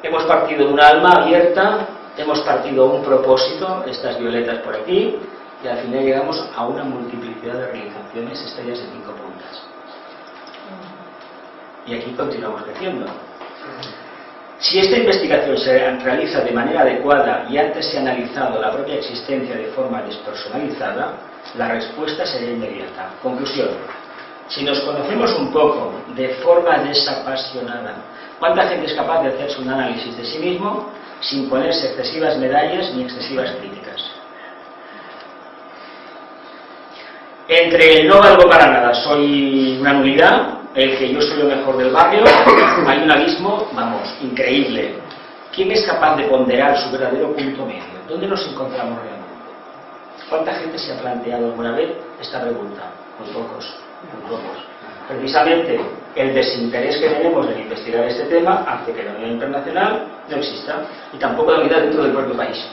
Hemos partido de un alma abierta, hemos partido un propósito, estas violetas por aquí, y al final llegamos a una multiplicidad de realizaciones, estrellas de 5 puntas. Y aquí continuamos creciendo. Si esta investigación se realiza de manera adecuada y antes se ha analizado la propia existencia de forma despersonalizada, la respuesta sería inmediata. Conclusión. Si nos conocemos un poco de forma desapasionada, ¿cuánta gente es capaz de hacerse un análisis de sí mismo sin ponerse excesivas medallas ni excesivas críticas? Entre el no valgo para nada, soy una nulidad, el que yo soy lo mejor del barrio, hay un abismo, vamos, increíble. ¿Quién es capaz de ponderar su verdadero punto medio? ¿Dónde nos encontramos realmente? ¿Cuánta gente se ha planteado alguna vez esta pregunta? Muy pocos. Precisamente el desinterés que tenemos en investigar este tema hace que la unidad internacional no exista y tampoco la unidad dentro del propio país.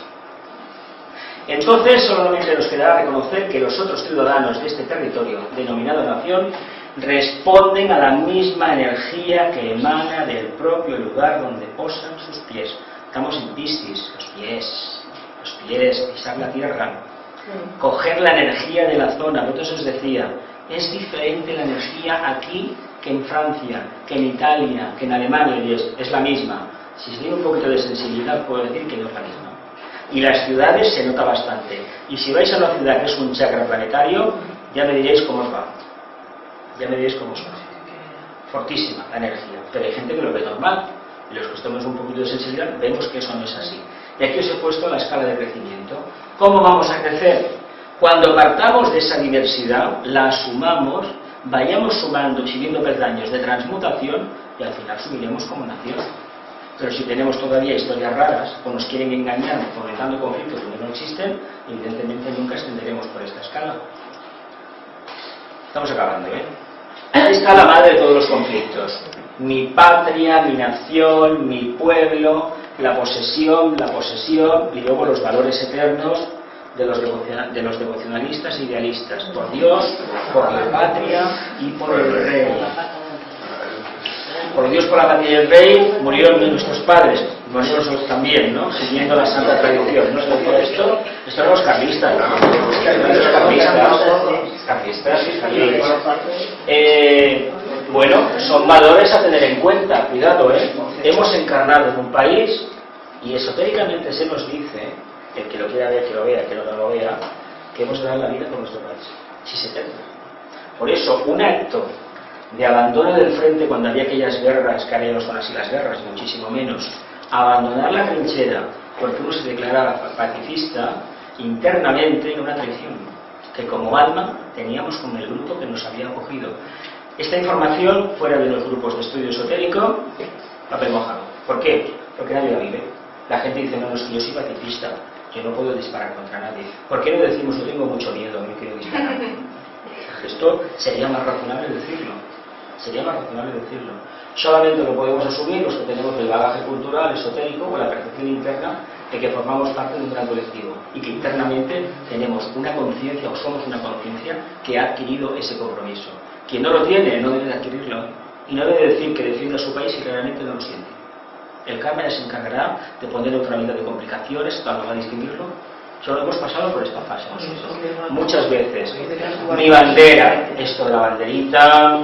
Entonces solamente nos quedará reconocer que los otros ciudadanos de este territorio denominado nación responden a la misma energía que emana del propio lugar donde posan sus pies. Estamos en Piscis, los pies, pisar la tierra, coger la energía de la zona. Entonces os decía, es diferente la energía aquí que en Francia, que en Italia, que en Alemania, y es la misma. Si se tiene un poquito de sensibilidad puedo decir que no es la misma. Y las ciudades se nota bastante. Y si vais a una ciudad que es un chakra planetario, ya me diréis cómo os va. Ya me diréis cómo os va. Fortísima la energía. Pero hay gente que lo ve normal. Y los que estamos un poquito de sensibilidad vemos que eso no es así. Y aquí os he puesto la escala de crecimiento. ¿Cómo vamos a crecer? Cuando partamos de esa diversidad, la asumamos, vayamos sumando y siguiendo peldaños de transmutación y al final subiremos como nación. Pero si tenemos todavía historias raras o nos quieren engañar fomentando conflictos donde no existen, evidentemente nunca ascenderemos por esta escala. Estamos acabando, ¿eh? Ahí está la madre de todos los conflictos. Mi patria, mi nación, mi pueblo, la posesión y luego los valores eternos de los devocionalistas e idealistas. Por Dios, por la patria y por el rey. Por Dios, por la patria y el rey murieron nuestros padres, murieron nosotros también, ¿no? Siguiendo la santa tradición. ¿No se decía esto? Esto eran los carlistas, ¿no? Carlistas. Bueno, son valores a tener en cuenta, cuidado, ¿eh? Hemos encarnado en un país y esotéricamente se nos dice, el que lo quiera ver, que lo vea, el que no lo vea, que hemos de dar la vida por nuestro país, si se trata. Por eso, un acto de abandono del frente cuando había aquellas guerras, que ahora no son así las guerras, muchísimo menos, abandonar la trinchera porque uno se declaraba pacifista, internamente era una traición que como alma teníamos con el grupo que nos había acogido. Esta información, fuera de los grupos de estudio esotérico, papel mojado. ¿Por qué? Porque nadie la vive. La gente dice, no, es que yo soy pacifista, yo no puedo disparar contra nadie. ¿Por qué no decimos, yo tengo mucho miedo, no quiero disparar? Esto sería más razonable decirlo. Solamente lo podemos asumir los que tenemos el bagaje cultural, esotérico o la percepción interna de que formamos parte de un gran colectivo y que internamente tenemos una conciencia o somos una conciencia que ha adquirido ese compromiso. Quien no lo tiene no debe de adquirirlo y no debe decir que defiende a su país y que realmente no lo siente. El karma ya se encargará de poner otra vida de complicaciones, cuando va a distinguirlo. Solo hemos pasado por esta fase muchas veces. Mi bandera, esto de la banderita.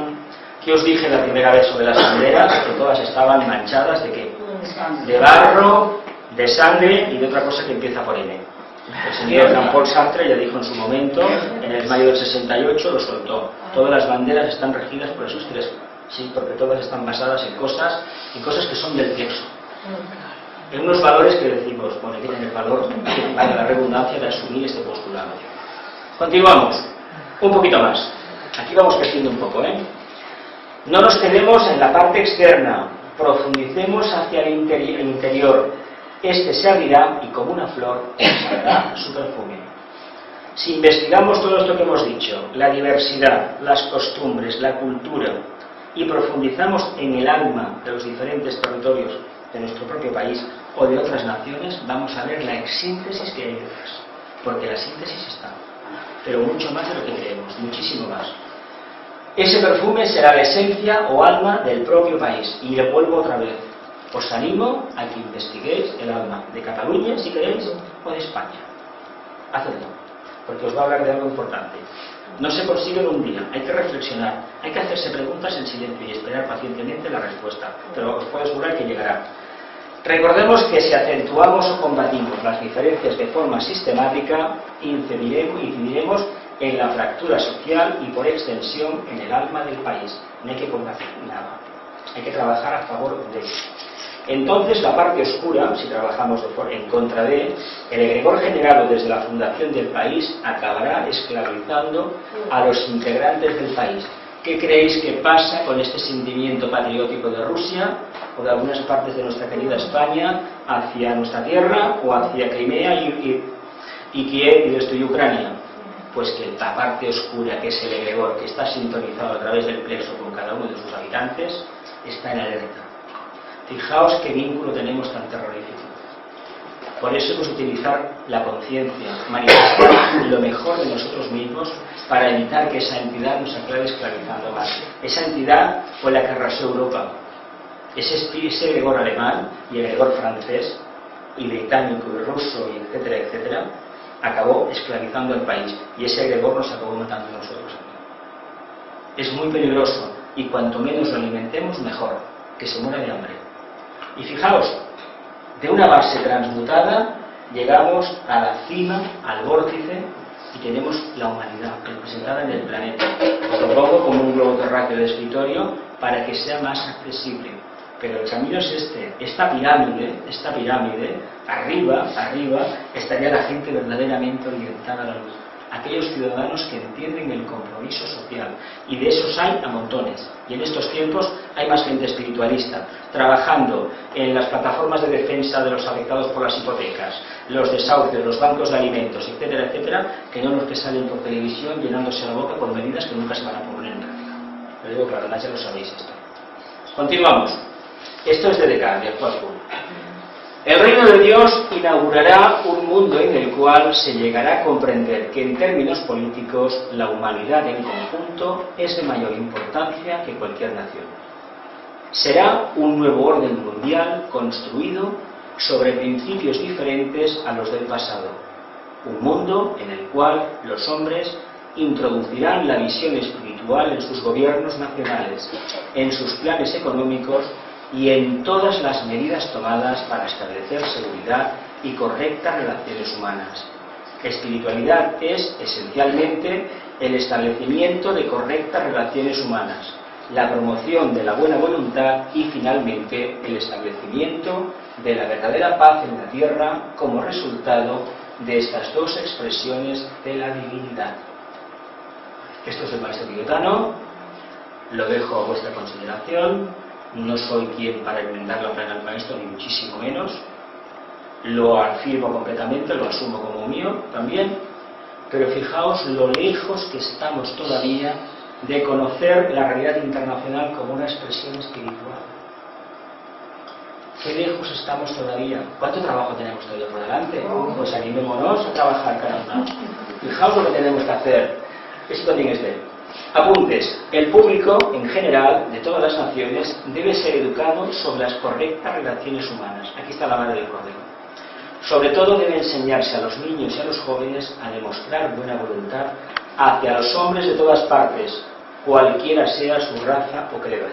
¿Qué os dije la primera vez sobre las banderas? Que todas estaban manchadas ¿de qué? De barro, de sangre y de otra cosa que empieza por N. Pues señor Jean-Paul Sartre ya dijo en su momento, en el mayo del 68 lo soltó. Todas las banderas están regidas por esos tres, sí, porque todas están basadas en cosas que son del sexo. En unos valores que decimos, bueno, tienen el valor, vale la redundancia, de asumir este postulado. Continuamos, un poquito más. Aquí vamos creciendo un poco, ¿eh? No nos quedemos en la parte externa, profundicemos hacia el interior. Este se abrirá y como una flor saldrá su perfume. Si investigamos todo esto que hemos dicho, la diversidad, las costumbres, la cultura, y profundizamos en el alma de los diferentes territorios de nuestro propio país o de otras naciones, vamos a ver la síntesis que hay detrás. Porque la síntesis está, pero mucho más de lo que creemos, muchísimo más. Ese perfume será la esencia o alma del propio país. Y le vuelvo otra vez. Os animo a que investiguéis el alma de Cataluña, si queréis, o de España. Hacedlo, porque os va a hablar de algo importante. No se consigue en un día, hay que reflexionar, hay que hacerse preguntas en silencio y esperar pacientemente la respuesta, pero os puedo asegurar que llegará. Recordemos que si acentuamos o combatimos las diferencias de forma sistemática, incidiremos en la fractura social y por extensión en el alma del país. No hay que combatir nada, hay que trabajar a favor de eso. Entonces la parte oscura, si trabajamos en contra de, el egregor generado desde la fundación del país acabará esclavizando a los integrantes del país. ¿Qué creéis que pasa con este sentimiento patriótico de Rusia o de algunas partes de nuestra querida España hacia nuestra tierra o hacia Crimea y Kiev y desde Ucrania? Pues que la parte oscura, que es el egregor, que está sintonizado a través del plexo con cada uno de sus habitantes, está en alerta. Fijaos qué vínculo tenemos tan terrorífico. Por eso hemos de utilizar la conciencia, manifestar lo mejor de nosotros mismos para evitar que esa entidad nos acabe esclavizando más. Esa entidad fue la que arrasó Europa. Ese egregor alemán y el egregor francés y británico y ruso y etcétera, etcétera, acabó esclavizando al país y ese egregor nos acabó matando a nosotros aquí. Es muy peligroso y cuanto menos lo alimentemos mejor, que se muera de hambre. Y fijaos, de una base transmutada llegamos a la cima, al vórtice, y tenemos la humanidad representada en el planeta. Os lo pongo como un globo terráqueo de escritorio para que sea más accesible. Pero el camino es este. Esta pirámide, arriba, estaría la gente verdaderamente orientada a la luz. Aquellos ciudadanos que entienden el compromiso social, y de esos hay a montones, y en estos tiempos hay más gente espiritualista, trabajando en las plataformas de defensa de los afectados por las hipotecas, los desahucios, los bancos de alimentos, etcétera, etcétera, que no los que salen por televisión llenándose la boca con medidas que nunca se van a poner en práctica. Lo digo claro, ya lo sabéis esto. Continuamos. Esto es de Descartes, de Juan. El reino de Dios inaugurará un mundo en el cual se llegará a comprender que en términos políticos la humanidad en conjunto es de mayor importancia que cualquier nación. Será un nuevo orden mundial construido sobre principios diferentes a los del pasado. Un mundo en el cual los hombres introducirán la visión espiritual en sus gobiernos nacionales, en sus planes económicos y en todas las medidas tomadas para establecer seguridad y correctas relaciones humanas. Espiritualidad es, esencialmente, el establecimiento de correctas relaciones humanas, la promoción de la buena voluntad y, finalmente, el establecimiento de la verdadera paz en la tierra como resultado de estas dos expresiones de la divinidad. Esto es el maestro tibetano, lo dejo a vuestra consideración. No soy quien para enmendar la plana al maestro, ni muchísimo menos. Lo afirmo completamente, lo asumo como mío también. Pero fijaos lo lejos que estamos todavía de conocer la realidad internacional como una expresión espiritual. ¿Qué lejos estamos todavía? ¿Cuánto trabajo tenemos todavía por delante? Pues animémonos a trabajar, caramba. Fijaos lo que tenemos que hacer. Esto también es de él. Apuntes. El público, en general, de todas las naciones, debe ser educado sobre las correctas relaciones humanas. Aquí está la madre del cordero. Sobre todo debe enseñarse a los niños y a los jóvenes a demostrar buena voluntad hacia los hombres de todas partes, cualquiera sea su raza o credo.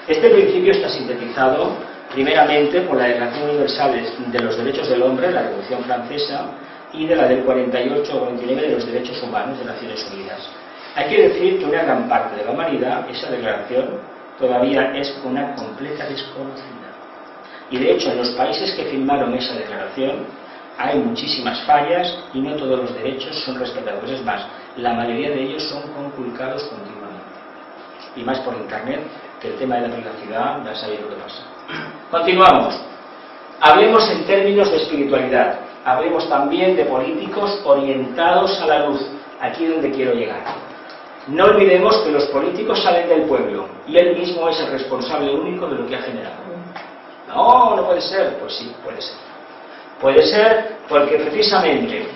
Este principio está sintetizado primeramente por la Declaración Universal de los Derechos del Hombre, la Revolución Francesa, y de la del 48 o 49 de los Derechos Humanos de Naciones Unidas. Hay que decir que una gran parte de la humanidad, esa declaración, todavía es una completa desconocida. Y de hecho, en los países que firmaron esa declaración, hay muchísimas fallas y no todos los derechos son respetados. Es más, la mayoría de ellos son conculcados continuamente. Y más por Internet, que el tema de la privacidad, ya sabéis lo que pasa. Continuamos. Hablemos en términos de espiritualidad. Hablemos también de políticos orientados a la luz. Aquí es donde quiero llegar. No olvidemos que los políticos salen del pueblo y él mismo es el responsable único de lo que ha generado. No, no puede ser. Pues sí, puede ser. Puede ser porque precisamente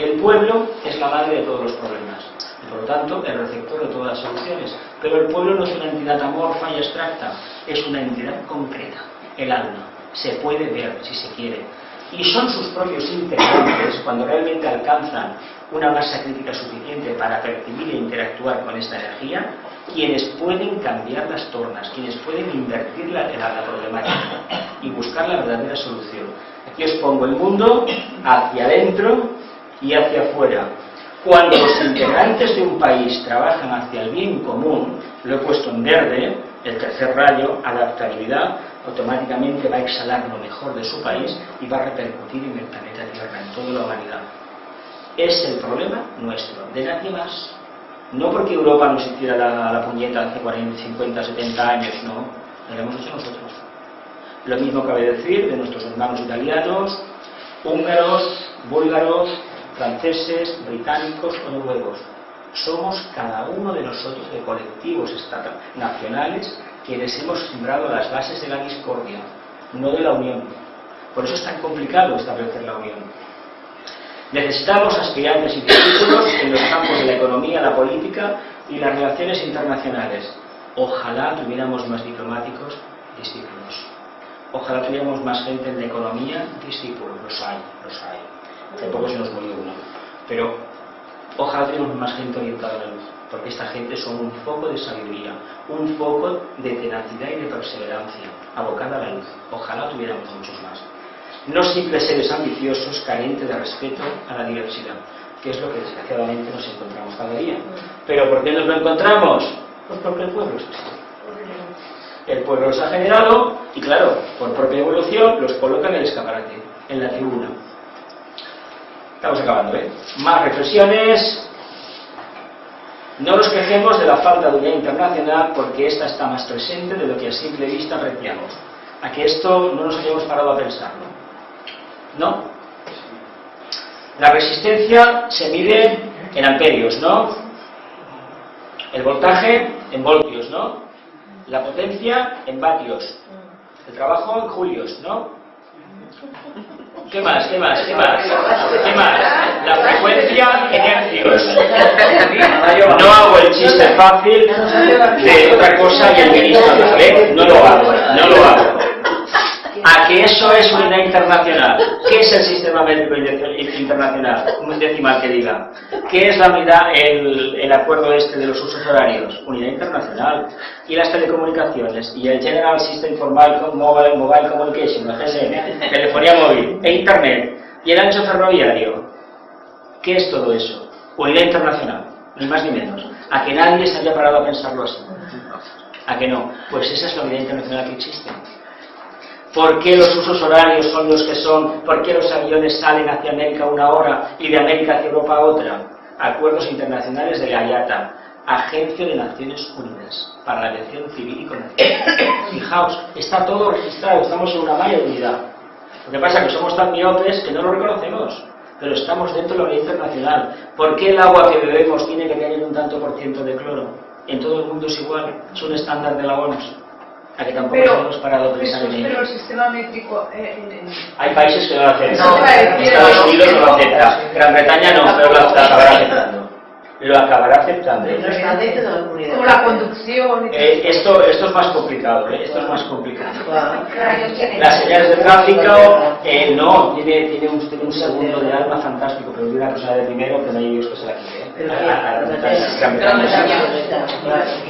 el pueblo es la madre de todos los problemas y por lo tanto el receptor de todas las soluciones. Pero el pueblo no es una entidad amorfa y abstracta, es una entidad concreta, el alma. Se puede ver si se quiere. Y son sus propios integrantes, cuando realmente alcanzan una masa crítica suficiente para percibir e interactuar con esta energía, quienes pueden cambiar las tornas, quienes pueden invertir la problemática y buscar la verdadera solución. Aquí os pongo el mundo hacia adentro y hacia afuera. Cuando los integrantes de un país trabajan hacia el bien común, lo he puesto en verde, el tercer rayo, adaptabilidad, automáticamente va a exhalar lo mejor de su país y va a repercutir en el planeta Tierra, en toda la humanidad. Es el problema nuestro, de nadie más. No porque Europa nos hiciera la puñeta hace 40, 50, 70 años, no, lo hemos hecho nosotros. Lo mismo cabe decir de nuestros hermanos italianos, húngaros, búlgaros, franceses, británicos o noruegos. Somos cada uno de nosotros de colectivos nacionales quienes hemos sembrado las bases de la discordia, no de la unión. Por eso es tan complicado establecer la unión. Necesitamos aspirantes y discípulos en los campos de la economía, la política y las relaciones internacionales. Ojalá tuviéramos más diplomáticos, discípulos. Ojalá tuviéramos más gente en la economía, discípulos. Los hay. Tampoco se nos murió uno. Pero ojalá tuviéramos más gente orientada a la luz, porque esta gente son un foco de sabiduría, un foco de tenacidad y de perseverancia, abocada a la luz. Ojalá tuviéramos muchos más. No simples seres ambiciosos, carentes de respeto a la diversidad, que es lo que desgraciadamente nos encontramos cada día. ¿Pero por qué nos lo encontramos? Pues porque el pueblo es así. El pueblo los ha generado y, claro, por propia evolución los coloca en el escaparate, en la tribuna. Estamos acabando, ¿eh? Más reflexiones. No nos quejemos de la falta de unidad internacional porque esta está más presente de lo que a simple vista apreciamos. A que esto no nos hayamos parado a pensarlo. ¿No? La resistencia se mide en amperios, ¿no? El voltaje en voltios, ¿no? La potencia en vatios. El trabajo en julios, ¿no? ¿Qué más? La frecuencia en hercios. No hago el chiste fácil de otra cosa y el ministro, ¿vale? No lo hago. ¿A que eso es unidad internacional? ¿Qué es el sistema métrico internacional? Un decimal que diga. ¿Qué es la unidad, el acuerdo este de los usos horarios? Unidad internacional. Y las telecomunicaciones, y el General System for Mobile Communication, el GSM, telefonía móvil, e Internet, y el ancho ferroviario. ¿Qué es todo eso? Unidad internacional, ni más ni menos. ¿A que nadie se haya parado a pensarlo así? ¿A que no? Pues esa es la unidad internacional que existe. ¿Por qué los usos horarios son los que son? ¿Por qué los aviones salen hacia América una hora y de América hacia Europa otra? Acuerdos internacionales de la IATA, Agencia de Naciones Unidas para la Aviación Civil y Comercial. Fijaos, está todo registrado, estamos en una malla de unidad. Lo que pasa es que somos tan miopes que no lo reconocemos, pero estamos dentro de la unidad internacional. ¿Por qué el agua que bebemos tiene que tener un tanto por ciento de cloro? En todo el mundo es igual, es un estándar de la ONU. A que tampoco nos hemos parado a pensar en ello. Pero el sistema métrico... Hay países que no lo aceptan. Estados Unidos no lo acepta. Gran Bretaña no, pero lo acabará aceptando. Lo acabará aceptando. Como la conducción... Esto es más complicado, ¿eh? Esto es más complicado. Las señales de tráfico, no, tiene un segundo de alma fantástico, pero de una persona de primero que no hay Dios que se la quite.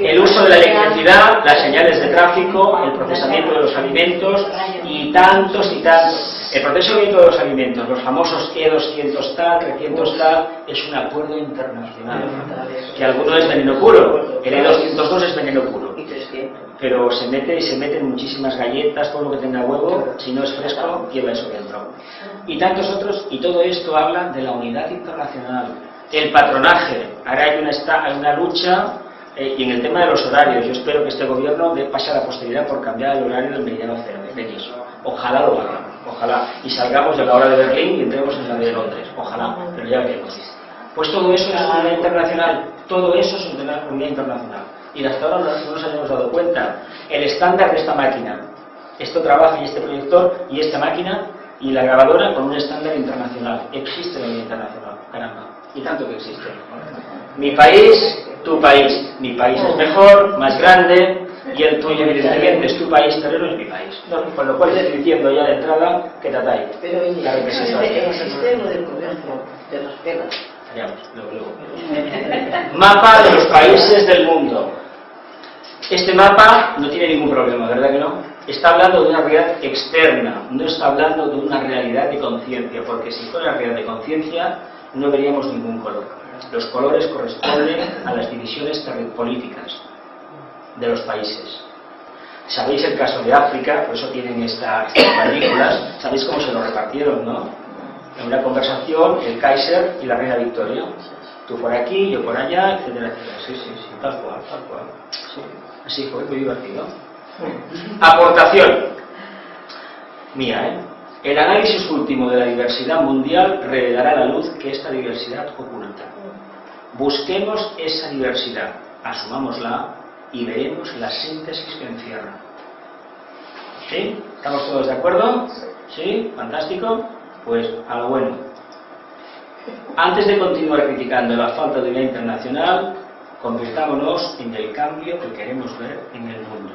El uso de la electricidad, las señales de tráfico, el procesamiento de los alimentos y tantos El procesamiento de los alimentos, los famosos E200 tal, 300 tal, es un acuerdo internacional. Que alguno es veneno puro, el E202 es veneno puro. Pero se meten muchísimas galletas, todo lo que tenga huevo, si no es fresco, lleva eso dentro. Y tantos otros, y todo esto habla de la unidad internacional. El patronaje, ahora hay una lucha, y en el tema de los horarios, yo espero que este gobierno pase a la posteridad por cambiar el horario del meridiano cero, de X. Ojalá lo hagan, ojalá. Y salgamos de la hora de Berlín y entremos en la de Londres, ojalá, pero ya veremos. Pues todo eso es unidad internacional, todo eso es unidad internacional. Y hasta ahora no nos habíamos dado cuenta. El estándar de esta máquina, esto trabaja y este proyector y esta máquina y la grabadora con un estándar internacional. Existe la unidad internacional, caramba, y tanto que existe. Mi país, tu país. Mi país es mejor, más grande, y el tuyo, evidentemente, es tu país, pero no es mi país. No, con lo cual estoy diciendo ya de entrada que tratáis. Pero existe lo del comercio, de las pelas. Luego. Mapa de los países del mundo. Este mapa no tiene ningún problema, ¿verdad que no? Está hablando de una realidad externa, no está hablando de una realidad de conciencia, porque si fuera una realidad de conciencia no veríamos ningún color. Los colores corresponden a las divisiones políticas de los países. Sabéis el caso de África, por eso tienen estas películas, sabéis cómo se lo repartieron, ¿no? En una conversación, el Kaiser y la reina Victoria. Tú por aquí, yo por allá, etcétera, etcétera. Sí, tal cual. Sí, así fue, muy divertido. Aportación mía, El análisis último de la diversidad mundial revelará a la luz que esta diversidad oculta. Busquemos esa diversidad, asumámosla y veremos la síntesis que encierra. ¿Sí? ¿Estamos todos de acuerdo? ¿Sí? ¿Fantástico? Pues a lo bueno. Antes de continuar criticando la falta de unidad internacional, convirtámonos en el cambio que queremos ver en el mundo.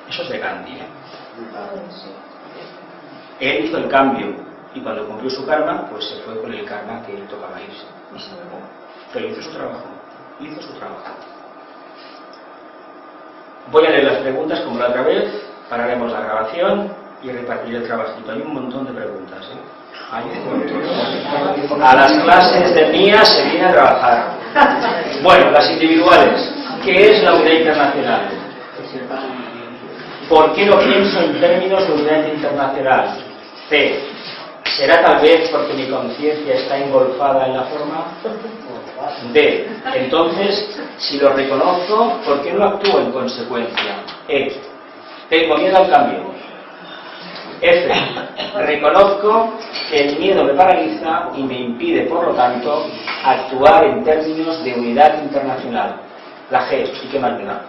Eso es de Gandhi. Él hizo el cambio y cuando cumplió su karma, pues se fue con el karma que él tocaba irse. Pero hizo su trabajo. Voy a leer las preguntas como la otra vez, pararemos la grabación y repartiré el trabajito. Hay un montón de preguntas, Hay un montón. A las clases de mía se viene a trabajar. Bueno, las individuales. ¿Qué es la unidad internacional? ¿Por qué no pienso en términos de unidad internacional? C. ¿Será tal vez porque mi conciencia está engolfada en la forma? D. Entonces, si lo reconozco, ¿por qué no actúo en consecuencia? E. Tengo miedo al cambio. F. Reconozco que el miedo me paraliza y me impide, por lo tanto, actuar en términos de unidad internacional. La G. ¿Y qué más me da?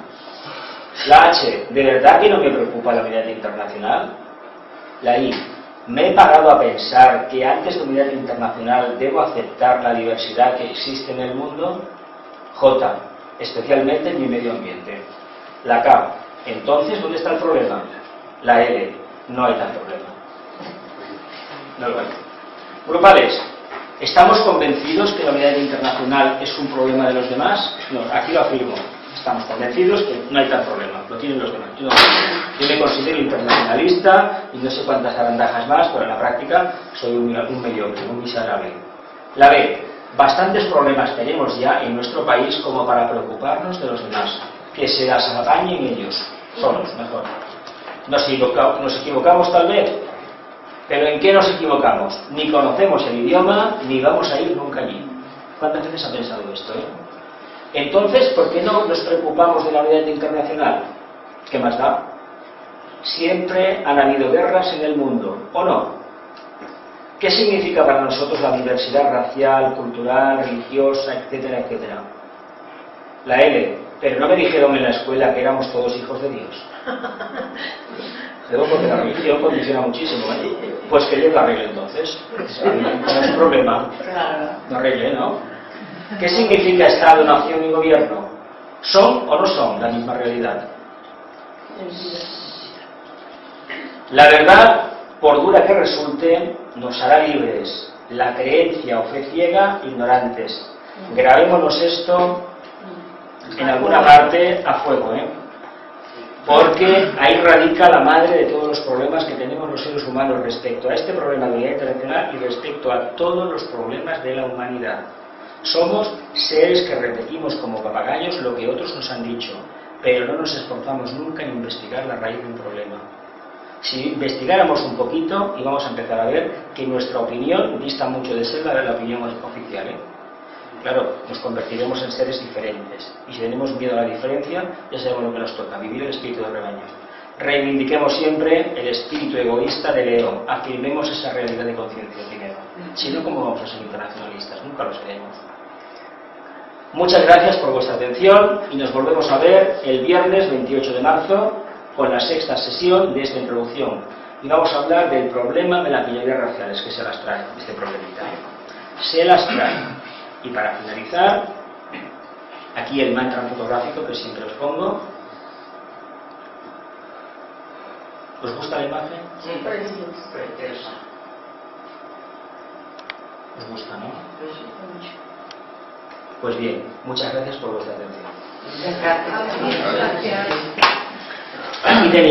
La H. ¿De verdad que no me preocupa la unidad internacional? La I. ¿Me he parado a pensar que antes de unidad internacional debo aceptar la diversidad que existe en el mundo? J. Especialmente en mi medio ambiente. La K. Entonces, ¿dónde está el problema? La L. No hay tal problema. No lo hay. Grupales. ¿Estamos convencidos que la unidad internacional es un problema de los demás? No, aquí lo afirmo. Estamos convencidos que no hay tal problema, lo tienen los demás. Yo me considero internacionalista y no sé cuántas arandajas más, pero en la práctica soy un mediocre, un miserable. La B. Bastantes problemas tenemos ya en nuestro país como para preocuparnos de los demás. Que se las apañen ellos, solos, mejor. Nos equivocamos tal vez, pero ¿en qué nos equivocamos? Ni conocemos el idioma, ni vamos a ir nunca allí. ¿Cuántas veces ha pensado esto, Entonces, ¿por qué no nos preocupamos de la unidad internacional? ¿Qué más da? Siempre han habido guerras en el mundo, ¿o no? ¿Qué significa para nosotros la diversidad racial, cultural, religiosa, etcétera, etcétera? La L. Pero no me dijeron en la escuela que éramos todos hijos de Dios. Porque la religión condiciona muchísimo, Pues que Dios la arregle entonces. No es un problema. No arregle, ¿no? ¿Qué significa Estado, nación y gobierno? ¿Son o no son la misma realidad? La verdad, por dura que resulte, nos hará libres. La creencia o fe ciega, ignorantes. Grabémonos esto en alguna parte a fuego, porque ahí radica la madre de todos los problemas que tenemos los seres humanos respecto a este problema de unidad internacional y respecto a todos los problemas de la humanidad. Somos seres que repetimos como papagayos lo que otros nos han dicho, pero no nos esforzamos nunca en investigar la raíz de un problema. Si investigáramos un poquito, íbamos a empezar a ver que nuestra opinión dista mucho de ser la opinión oficial, Claro, nos convertiremos en seres diferentes. Y si tenemos miedo a la diferencia, ya sabemos lo que nos toca, vivir el espíritu de rebaño. Reivindiquemos siempre el espíritu egoísta de León. Afirmemos esa realidad de conciencia primero. Si no, ¿cómo vamos a ser internacionalistas? Nunca lo seremos. Muchas gracias por vuestra atención y nos volvemos a ver el viernes 28 de marzo con la sexta sesión de esta introducción. Y vamos a hablar del problema de las minorías raciales, que se las trae, este problemita. Se las trae. Y para finalizar, aquí el mantra fotográfico que siempre os pongo. ¿Os gusta la imagen? Sí, preciosa. ¿Os gusta, no? Pues bien, muchas gracias por vuestra atención. Gracias. Gracias. Aquí tenéis